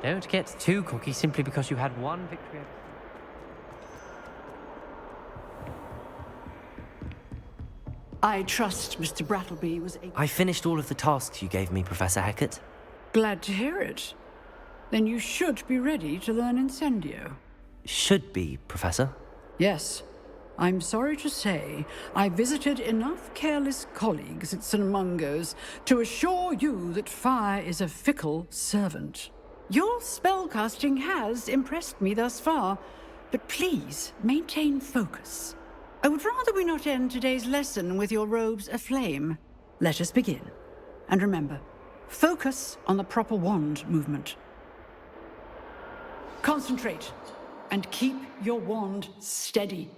S6: Don't get too cocky simply because you had one victory.
S16: I trust Mr. Brattleby was able...
S1: I finished all of the tasks you gave me, Professor Hecat.
S16: Glad to hear it. Then you should be ready to learn Incendio.
S1: Should be, Professor.
S16: Yes. I'm sorry to say, I visited enough careless colleagues at St. Mungo's to assure you that fire is a fickle servant. Your spellcasting has impressed me thus far, but please maintain focus. I would rather we not end today's lesson with your robes aflame. Let us begin. And remember, focus on the proper wand movement. Concentrate, and keep your wand steady.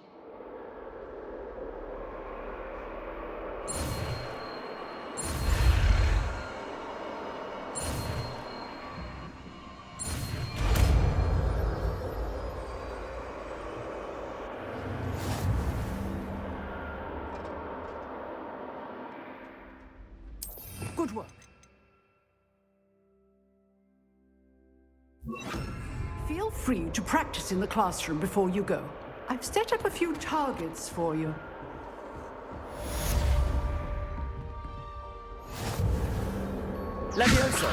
S16: Good work. Feel free to practice in the classroom before you go. I've set up a few targets for you.
S1: Levioso!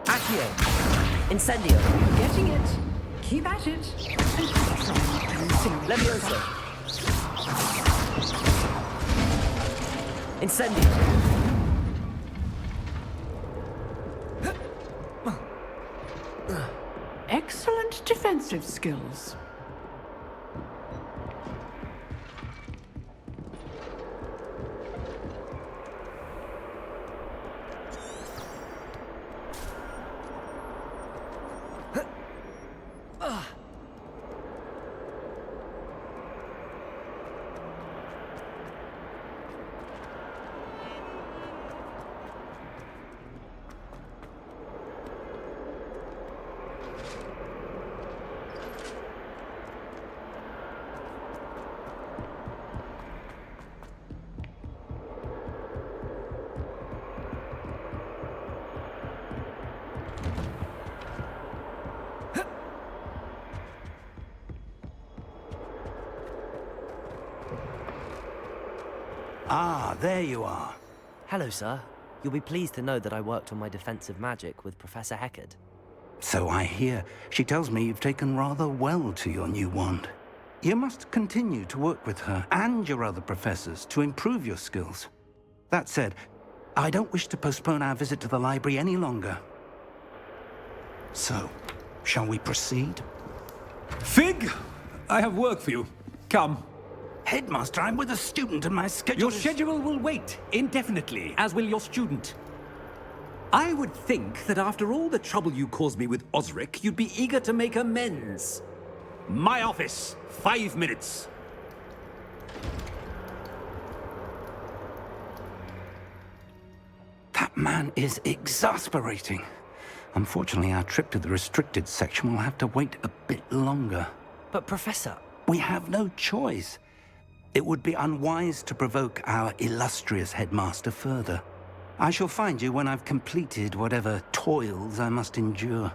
S1: Accio! Incendio!
S16: Getting it. Keep at it. And keep trying.
S1: Levioso! Incendio!
S16: Excellent defensive skills.
S15: Ah, there you are.
S1: Hello, sir. You'll be pleased to know that I worked on my defensive magic with Professor Heckard.
S15: So I hear. She tells me you've taken rather well to your new wand. You must continue to work with her and your other professors to improve your skills. That said, I don't wish to postpone our visit to the library any longer. So, shall we proceed?
S17: Fig! I have work for you. Come.
S15: Headmaster, I'm with a student and my schedule
S17: Your schedule will wait indefinitely, as will your student. I would think that after all the trouble you caused me with Osric, you'd be eager to make amends. My office, 5 minutes.
S15: That man is exasperating. Unfortunately, our trip to the restricted section will have to wait a bit longer.
S1: But, Professor...
S15: We have no choice. It would be unwise to provoke our illustrious headmaster further. I shall find you when I've completed whatever toils I must endure.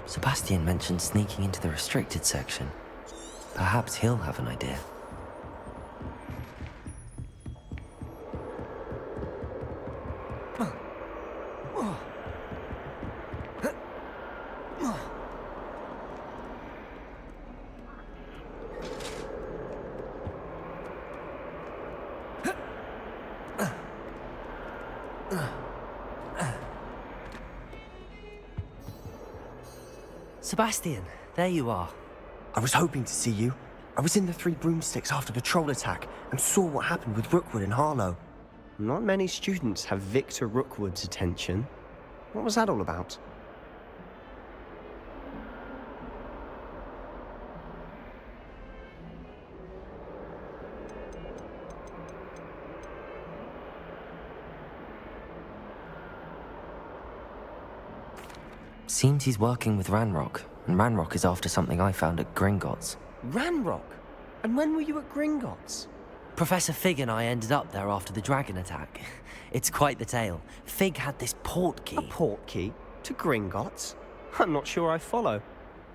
S1: Sebastian mentioned sneaking into the restricted section. Perhaps he'll have an idea. Sebastian, there you are.
S20: I was hoping to see you. I was in the Three Broomsticks after the troll attack and saw what happened with Rookwood and Harlow. Not many students have Victor Rookwood's attention. What was that all about?
S1: Seems he's working with Ranrock, and Ranrock is after something I found at Gringotts.
S20: Ranrock? And when were you at Gringotts?
S1: Professor Fig and I ended up there after the dragon attack. It's quite the tale. Fig had this port key.
S20: A port key? To Gringotts? I'm not sure I follow.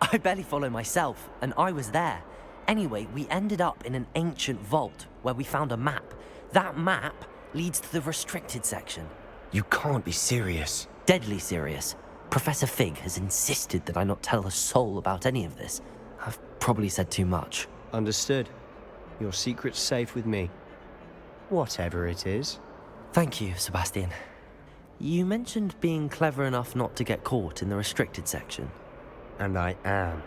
S1: I barely follow myself, and I was there. Anyway, we ended up in an ancient vault where we found a map. That map leads to the restricted section.
S20: You can't be serious.
S1: Deadly serious. Professor Fig has insisted that I not tell a soul about any of this. I've probably said too much.
S20: Understood. Your secret's safe with me. Whatever it is.
S1: Thank you, Sebastian. You mentioned being clever enough not to get caught in the restricted section.
S20: And I am.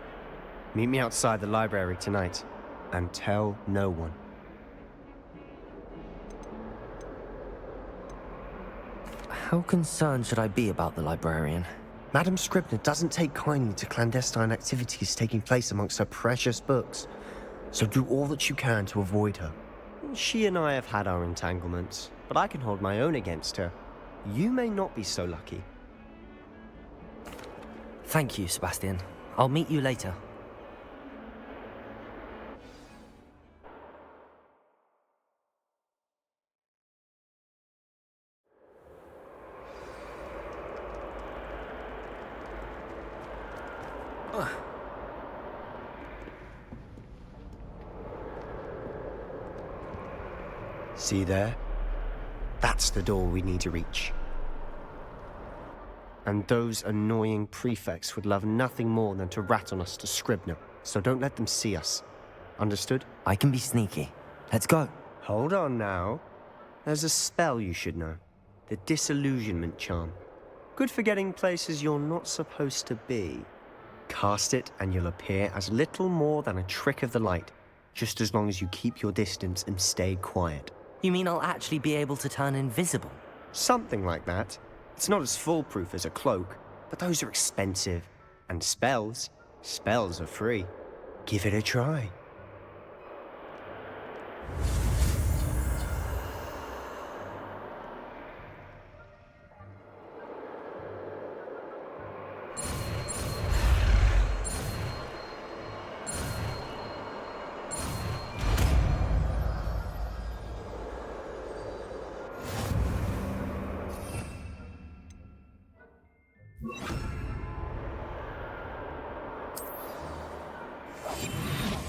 S20: Meet me outside the library tonight, and tell no one.
S1: How concerned should I be about the librarian?
S20: Madam Scribner doesn't take kindly to clandestine activities taking place amongst her precious books, so do all that you can to avoid her. She and I have had our entanglements, but I can hold my own against her. You may not be so lucky.
S1: Thank you, Sebastian. I'll meet you later.
S20: See there? That's the door we need to reach. And those annoying prefects would love nothing more than to rat on us to Scribner, so don't let them see us. Understood?
S1: I can be sneaky. Let's go.
S20: Hold on now. There's a spell you should know. The Disillusionment Charm. Good for getting places you're not supposed to be. Cast it and you'll appear as little more than a trick of the light, just as long as you keep your distance and stay quiet.
S1: You mean I'll actually be able to turn invisible?
S20: Something like that. It's not as foolproof as a cloak, but those are expensive. And spells are free. Give it a try.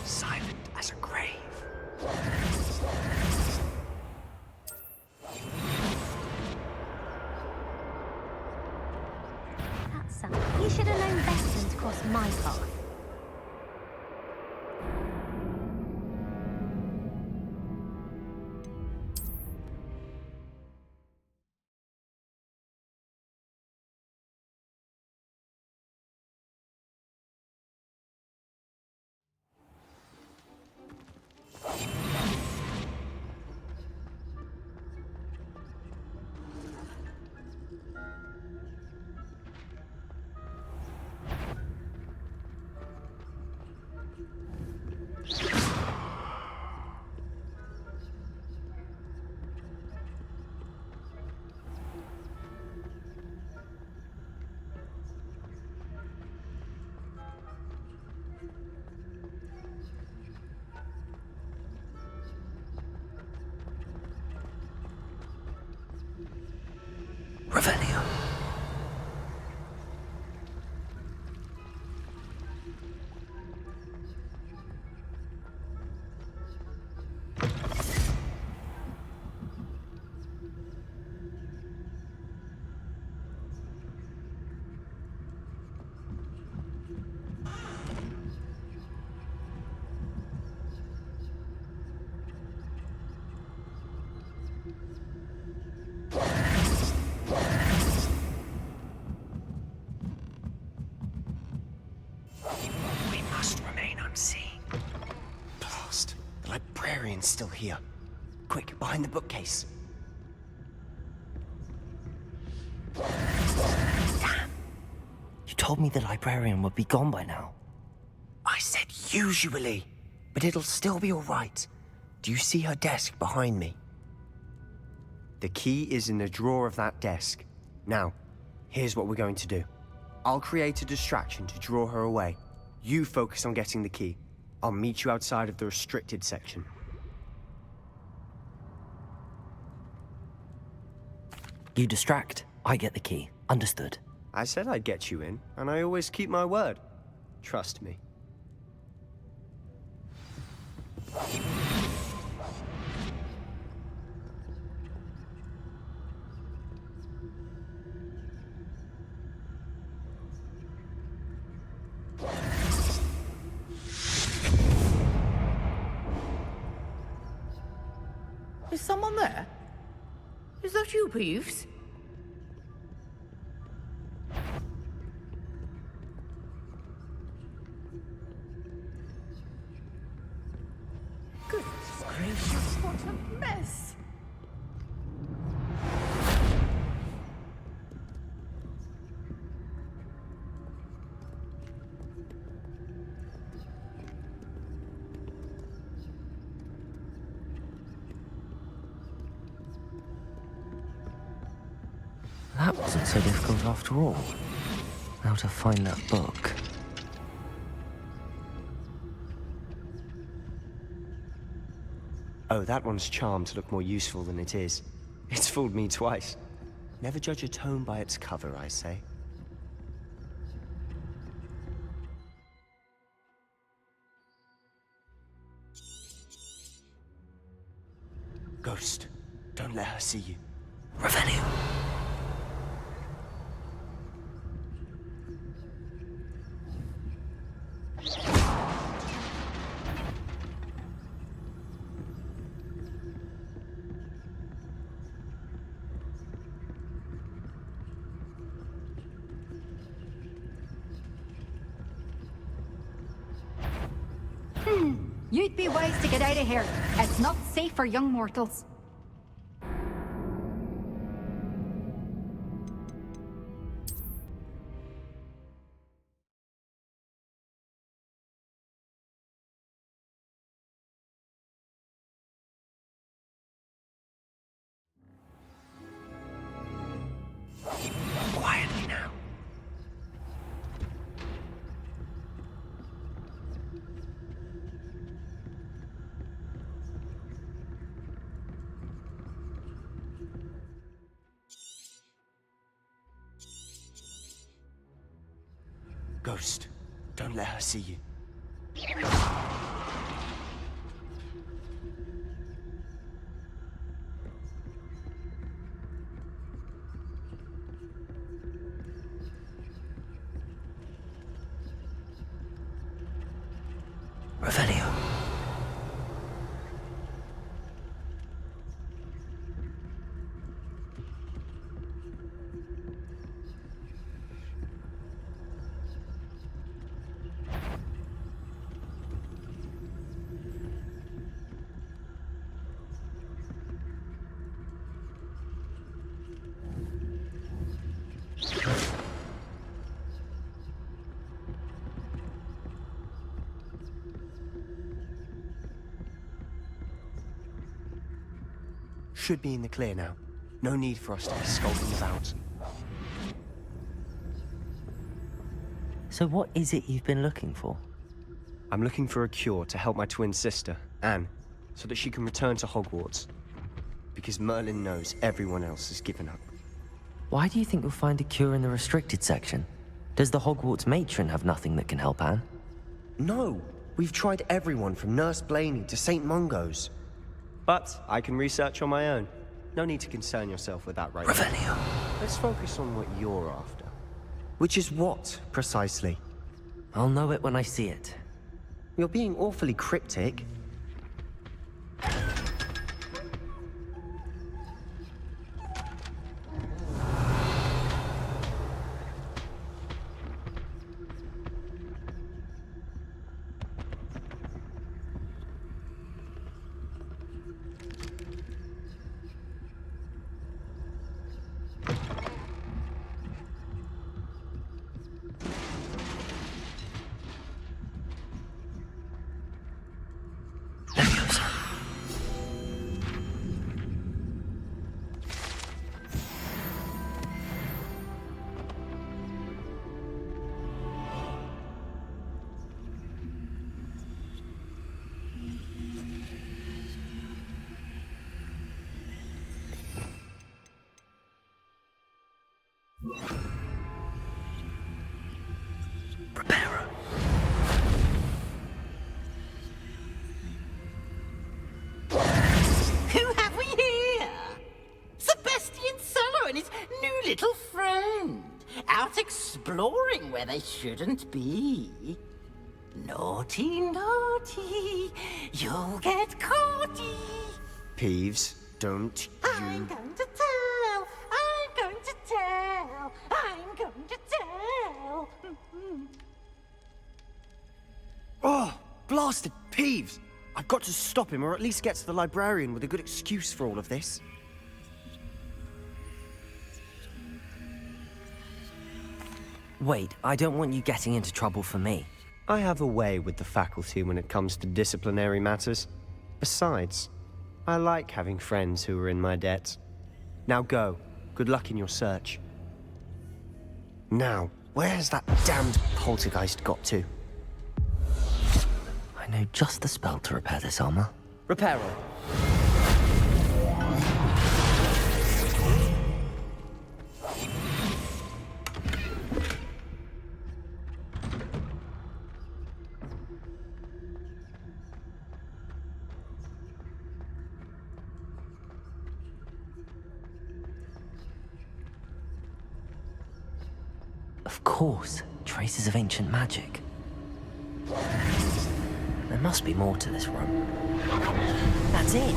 S20: Silent as a grave.
S19: That's something. You should have known better than to cross my path.
S1: Revelio.
S20: We must remain unseen. Blast. The librarian's still here. Quick, behind the bookcase.
S1: Damn. You told me the librarian would be gone by now.
S20: I said usually, but it'll still be all right. Do you see her desk behind me? The key is in the drawer of that desk. Now, here's what we're going to do. I'll create a distraction to draw her away. You focus on getting the key. I'll meet you outside of the restricted section.
S1: You distract, I get the key. Understood.
S20: I said I'd get you in, and I always keep my word. Trust me.
S21: Is someone there? Is that you, Peeves? Goodness gracious, what a mess!
S1: That wasn't so difficult after all. Now to find that book.
S20: Oh, that one's charmed to look more useful than it is. It's fooled me twice. Never judge a tome by its cover, I say. Ghost, don't let her see you.
S1: Revelio.
S7: You'd be wise to get out of here. It's not safe for young mortals.
S1: Quietly now.
S20: Ghost, don't let her see you.
S1: Revelio.
S20: Should be in the clear now. No need for us to be skulking about.
S1: So what is it you've been looking for?
S20: I'm looking for a cure to help my twin sister, Anne, so that she can return to Hogwarts. Because Merlin knows everyone else has given up.
S1: Why do you think you'll find a cure in the restricted section? Does the Hogwarts matron have nothing that can help Anne?
S20: No! We've tried everyone from Nurse Blaney to St. Mungo's. But I can research on my own. No need to concern yourself with that right now. Let's focus on what you're after.
S1: Which is what, precisely? I'll know it when I see it.
S20: You're being awfully cryptic.
S5: Who have we here? Sebastian Sallow and his new little friend. Out exploring where they shouldn't be. Naughty, naughty. You'll get caughty.
S20: Peeves, don't you...
S5: I'm going to tell. I'm going to tell. I'm going to tell.
S20: Oh, blasted Peeves! I've got to stop him, or at least get to the librarian with a good excuse for all of this.
S1: Wait, I don't want you getting into trouble for me.
S20: I have a way with the faculty when it comes to disciplinary matters. Besides, I like having friends who are in my debt. Now go. Good luck in your search. Now, where's that damned poltergeist got to?
S1: I know just the spell to repair this armor.
S20: Repair it.
S1: Of course, traces of ancient magic. There must be more to this room. That's it!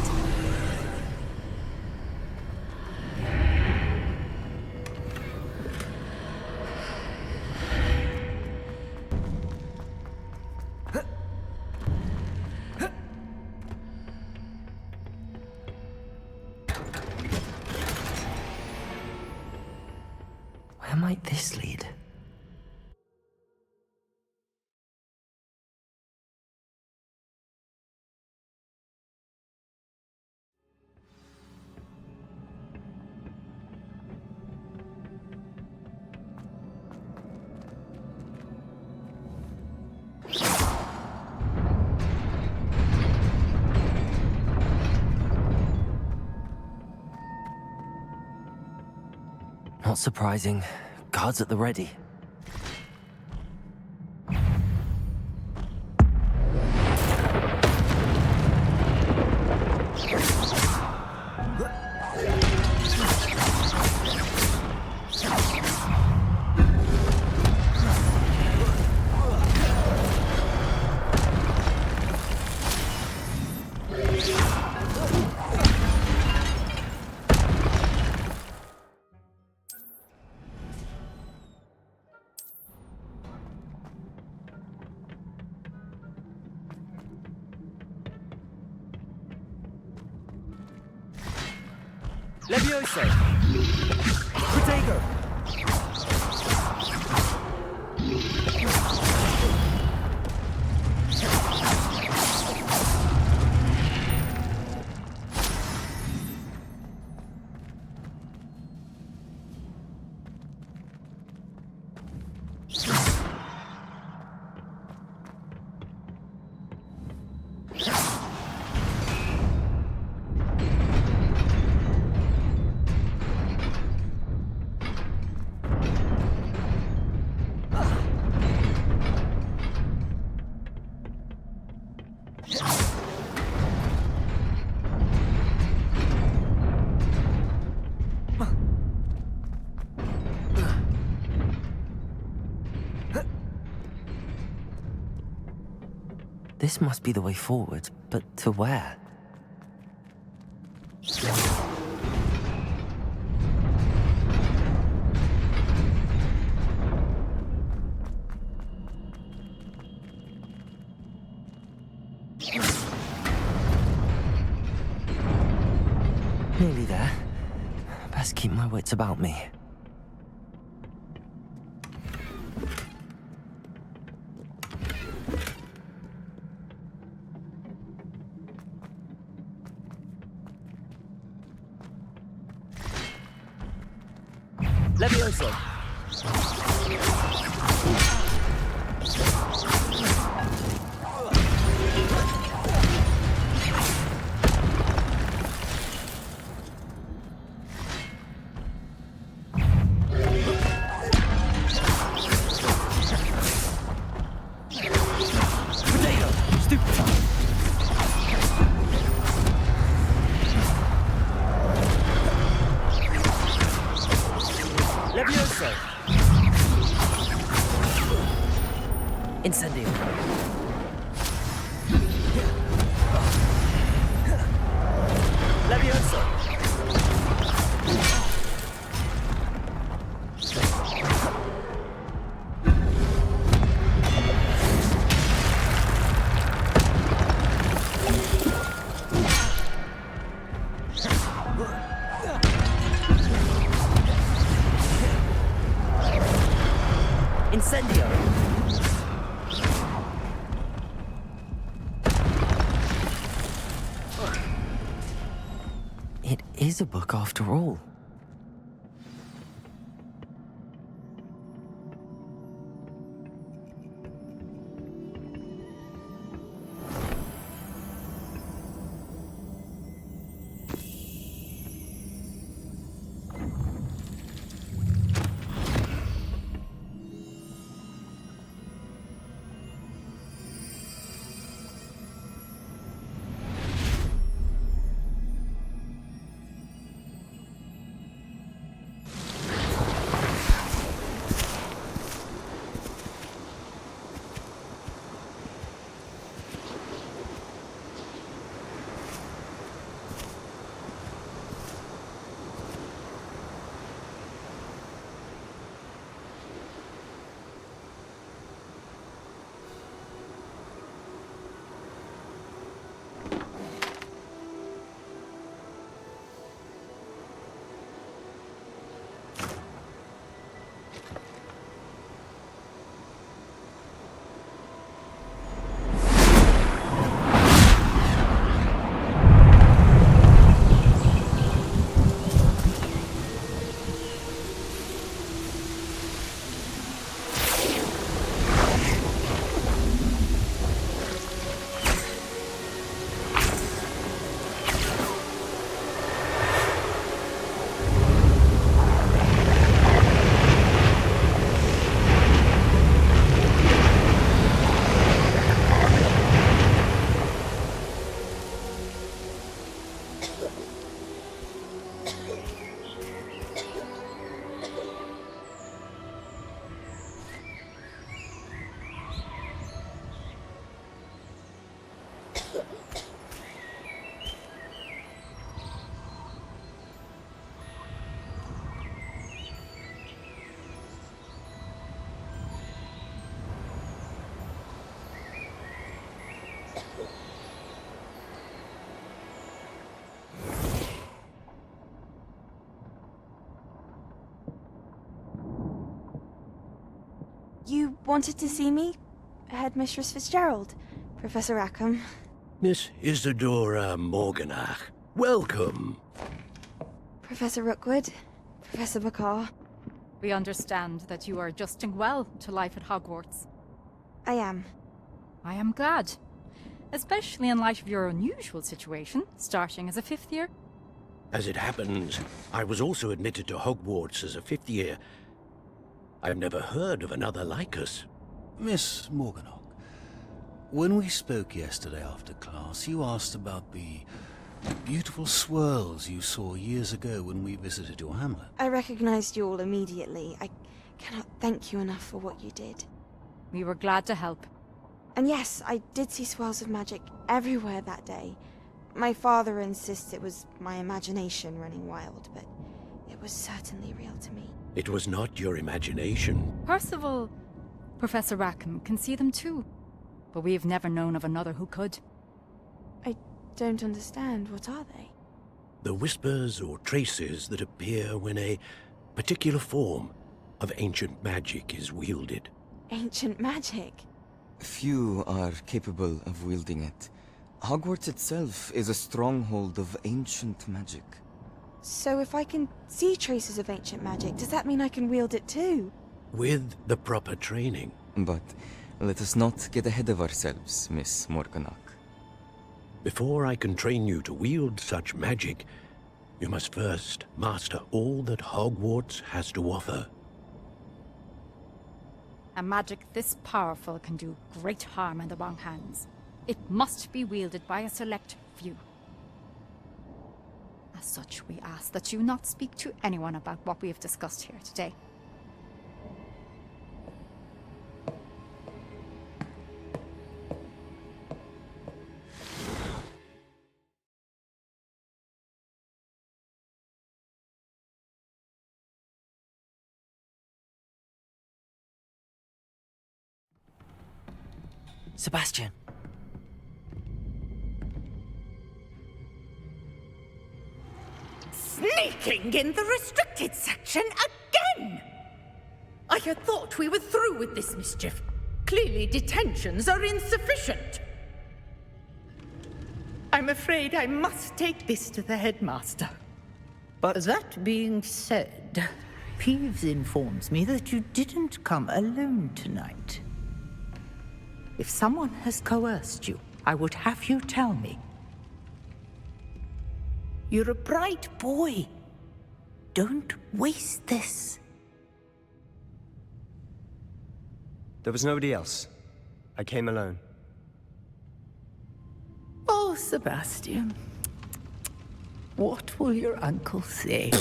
S1: Where might this lead? Not surprising. Guards at the ready.
S8: Levioso! Protego!
S1: This must be the way forward, but to where? Nearly there. Best keep my wits about me.
S8: Levioso! Levioso! Incendio! Levioso! Incendio!
S1: It is a book after all.
S10: You wanted to see me? Headmistress Fitzgerald, Professor Rackham.
S12: Miss Isadora Morganach, welcome.
S10: Professor Rookwood, Professor Bakar.
S7: We understand that you are adjusting well to life at Hogwarts.
S10: I am.
S7: I am glad. Especially in light of your unusual situation, starting as a 5th year.
S12: As it happens, I was also admitted to Hogwarts as a 5th year. I've never heard of another like us.
S22: Miss Morganach, when we spoke yesterday after class, you asked about the beautiful swirls you saw years ago when we visited your hamlet.
S10: I recognized you all immediately. I cannot thank you enough for what you did.
S7: We were glad to help.
S10: And yes, I did see swirls of magic everywhere that day. My father insists it was my imagination running wild, but it was certainly real to me.
S12: It was not your imagination.
S7: Percival, Professor Rackham can see them too. But we have never known of another who could.
S10: I don't understand. What are they?
S12: The whispers or traces that appear when a particular form of ancient magic is wielded.
S10: Ancient magic?
S1: Few are capable of wielding it. Hogwarts itself is a stronghold of ancient magic.
S10: So if I can see traces of ancient magic, does that mean I can wield it too?
S12: With the proper training.
S1: But let us not get ahead of ourselves, Miss Morganach.
S12: Before I can train you to wield such magic, you must first master all that Hogwarts has to offer.
S7: A magic this powerful can do great harm in the wrong hands. It must be wielded by a select few. As such, we ask that you not speak to anyone about what we have discussed here today.
S1: Sebastian.
S21: Sneaking in the restricted section again! I had thought we were through with this mischief. Clearly detentions are insufficient. I'm afraid I must take this to the headmaster.
S23: But that being said, Peeves informs me that you didn't come alone tonight. If someone has coerced you, I would have you tell me. You're a bright boy. Don't waste this.
S20: There was nobody else. I came alone.
S23: Oh, Sebastian. What will your uncle say?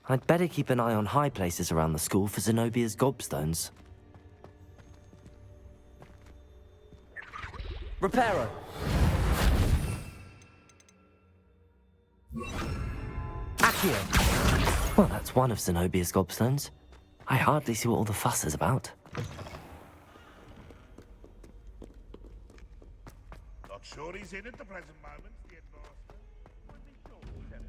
S1: I'd better keep an eye on high places around the school for Zenobia's gobstones.
S8: Reparo!
S1: Accio! Well, that's one of Zenobia's gobstones. I hardly see what all the fuss is about.
S9: Not sure he's in at the present moment, the headmaster. Would be sure to tell us.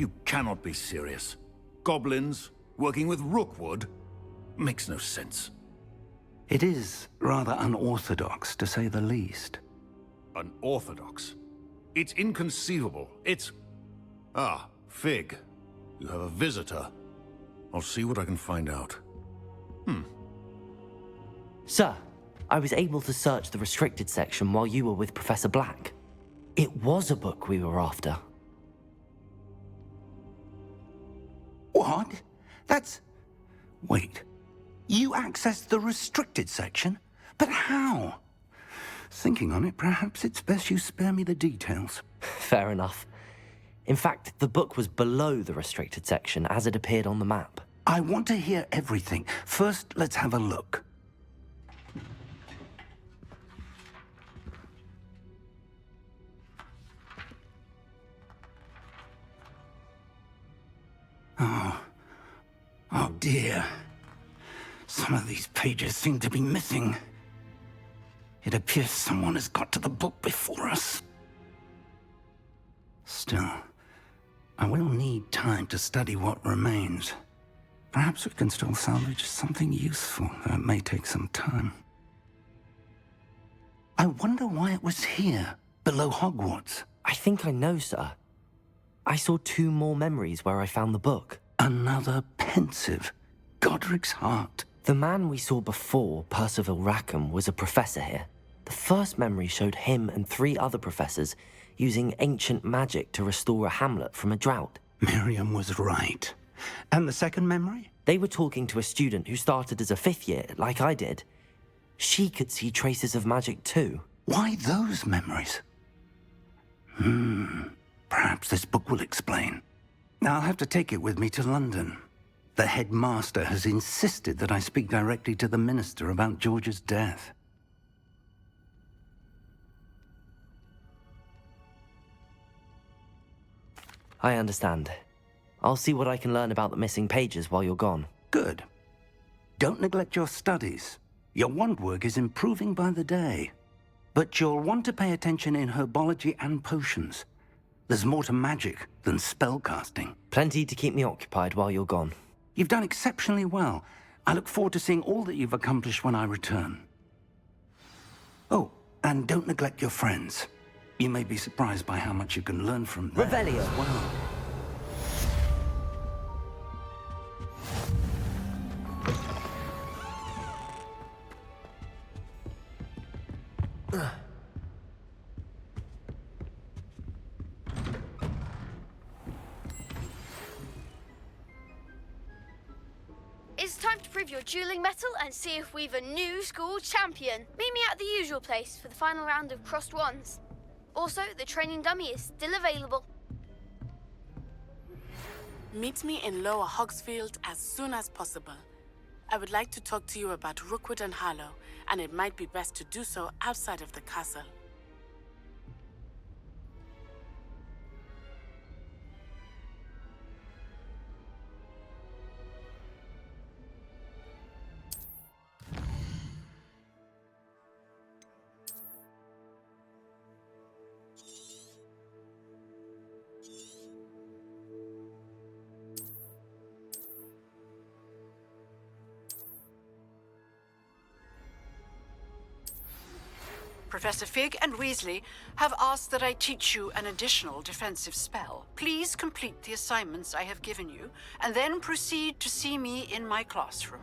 S12: You cannot be serious. Goblins working with Rookwood? Makes no sense.
S15: It is rather unorthodox, to say the least.
S12: Unorthodox? It's inconceivable. It's... Ah, Fig. You have a visitor. I'll see what I can find out.
S1: Sir, I was able to search the restricted section while you were with Professor Black. It was a book we were after.
S15: What? That's... Wait. You accessed the restricted section? But how? Thinking on it, perhaps it's best you spare me the details.
S1: Fair enough. In fact, the book was below the restricted section as it appeared on the map.
S15: I want to hear everything. First, let's have a look. Oh dear. Some of these pages seem to be missing. It appears someone has got to the book before us. Still, I will need time to study what remains. Perhaps we can still salvage something useful, though it may take some time. I wonder why it was here, below Hogwarts.
S1: I think I know, sir. I saw 2 more memories where I found the book.
S15: Another pensive. Godric's heart.
S1: The man we saw before, Percival Rackham, was a professor here. The first memory showed him and 3 other professors using ancient magic to restore a hamlet from a drought.
S15: Miriam was right. And the second memory?
S1: They were talking to a student who started as a 5th year, like I did. She could see traces of magic too.
S15: Why those memories? Perhaps this book will explain. I'll have to take it with me to London. The headmaster has insisted that I speak directly to the minister about George's death.
S1: I understand. I'll see what I can learn about the missing pages while you're gone.
S15: Good. Don't neglect your studies. Your wand work is improving by the day. But you'll want to pay attention in herbology and potions. There's more to magic than spellcasting.
S1: Plenty to keep me occupied while you're gone.
S15: You've done exceptionally well. I look forward to seeing all that you've accomplished when I return. Oh, and don't neglect your friends. You may be surprised by how much you can learn from them.
S1: Revelio.
S15: As well.
S18: It's time to prove your dueling mettle and see if we've a new school champion. Meet me at the usual place for the final round of crossed wands. Also, the training dummy is still available.
S4: Meet me in Lower Hogsfield as soon as possible. I would like to talk to you about Rookwood and Harlow, and it might be best to do so outside of the castle.
S16: Professor Fig and Weasley have asked that I teach you an additional defensive spell. Please complete the assignments I have given you, and then proceed to see me in my classroom.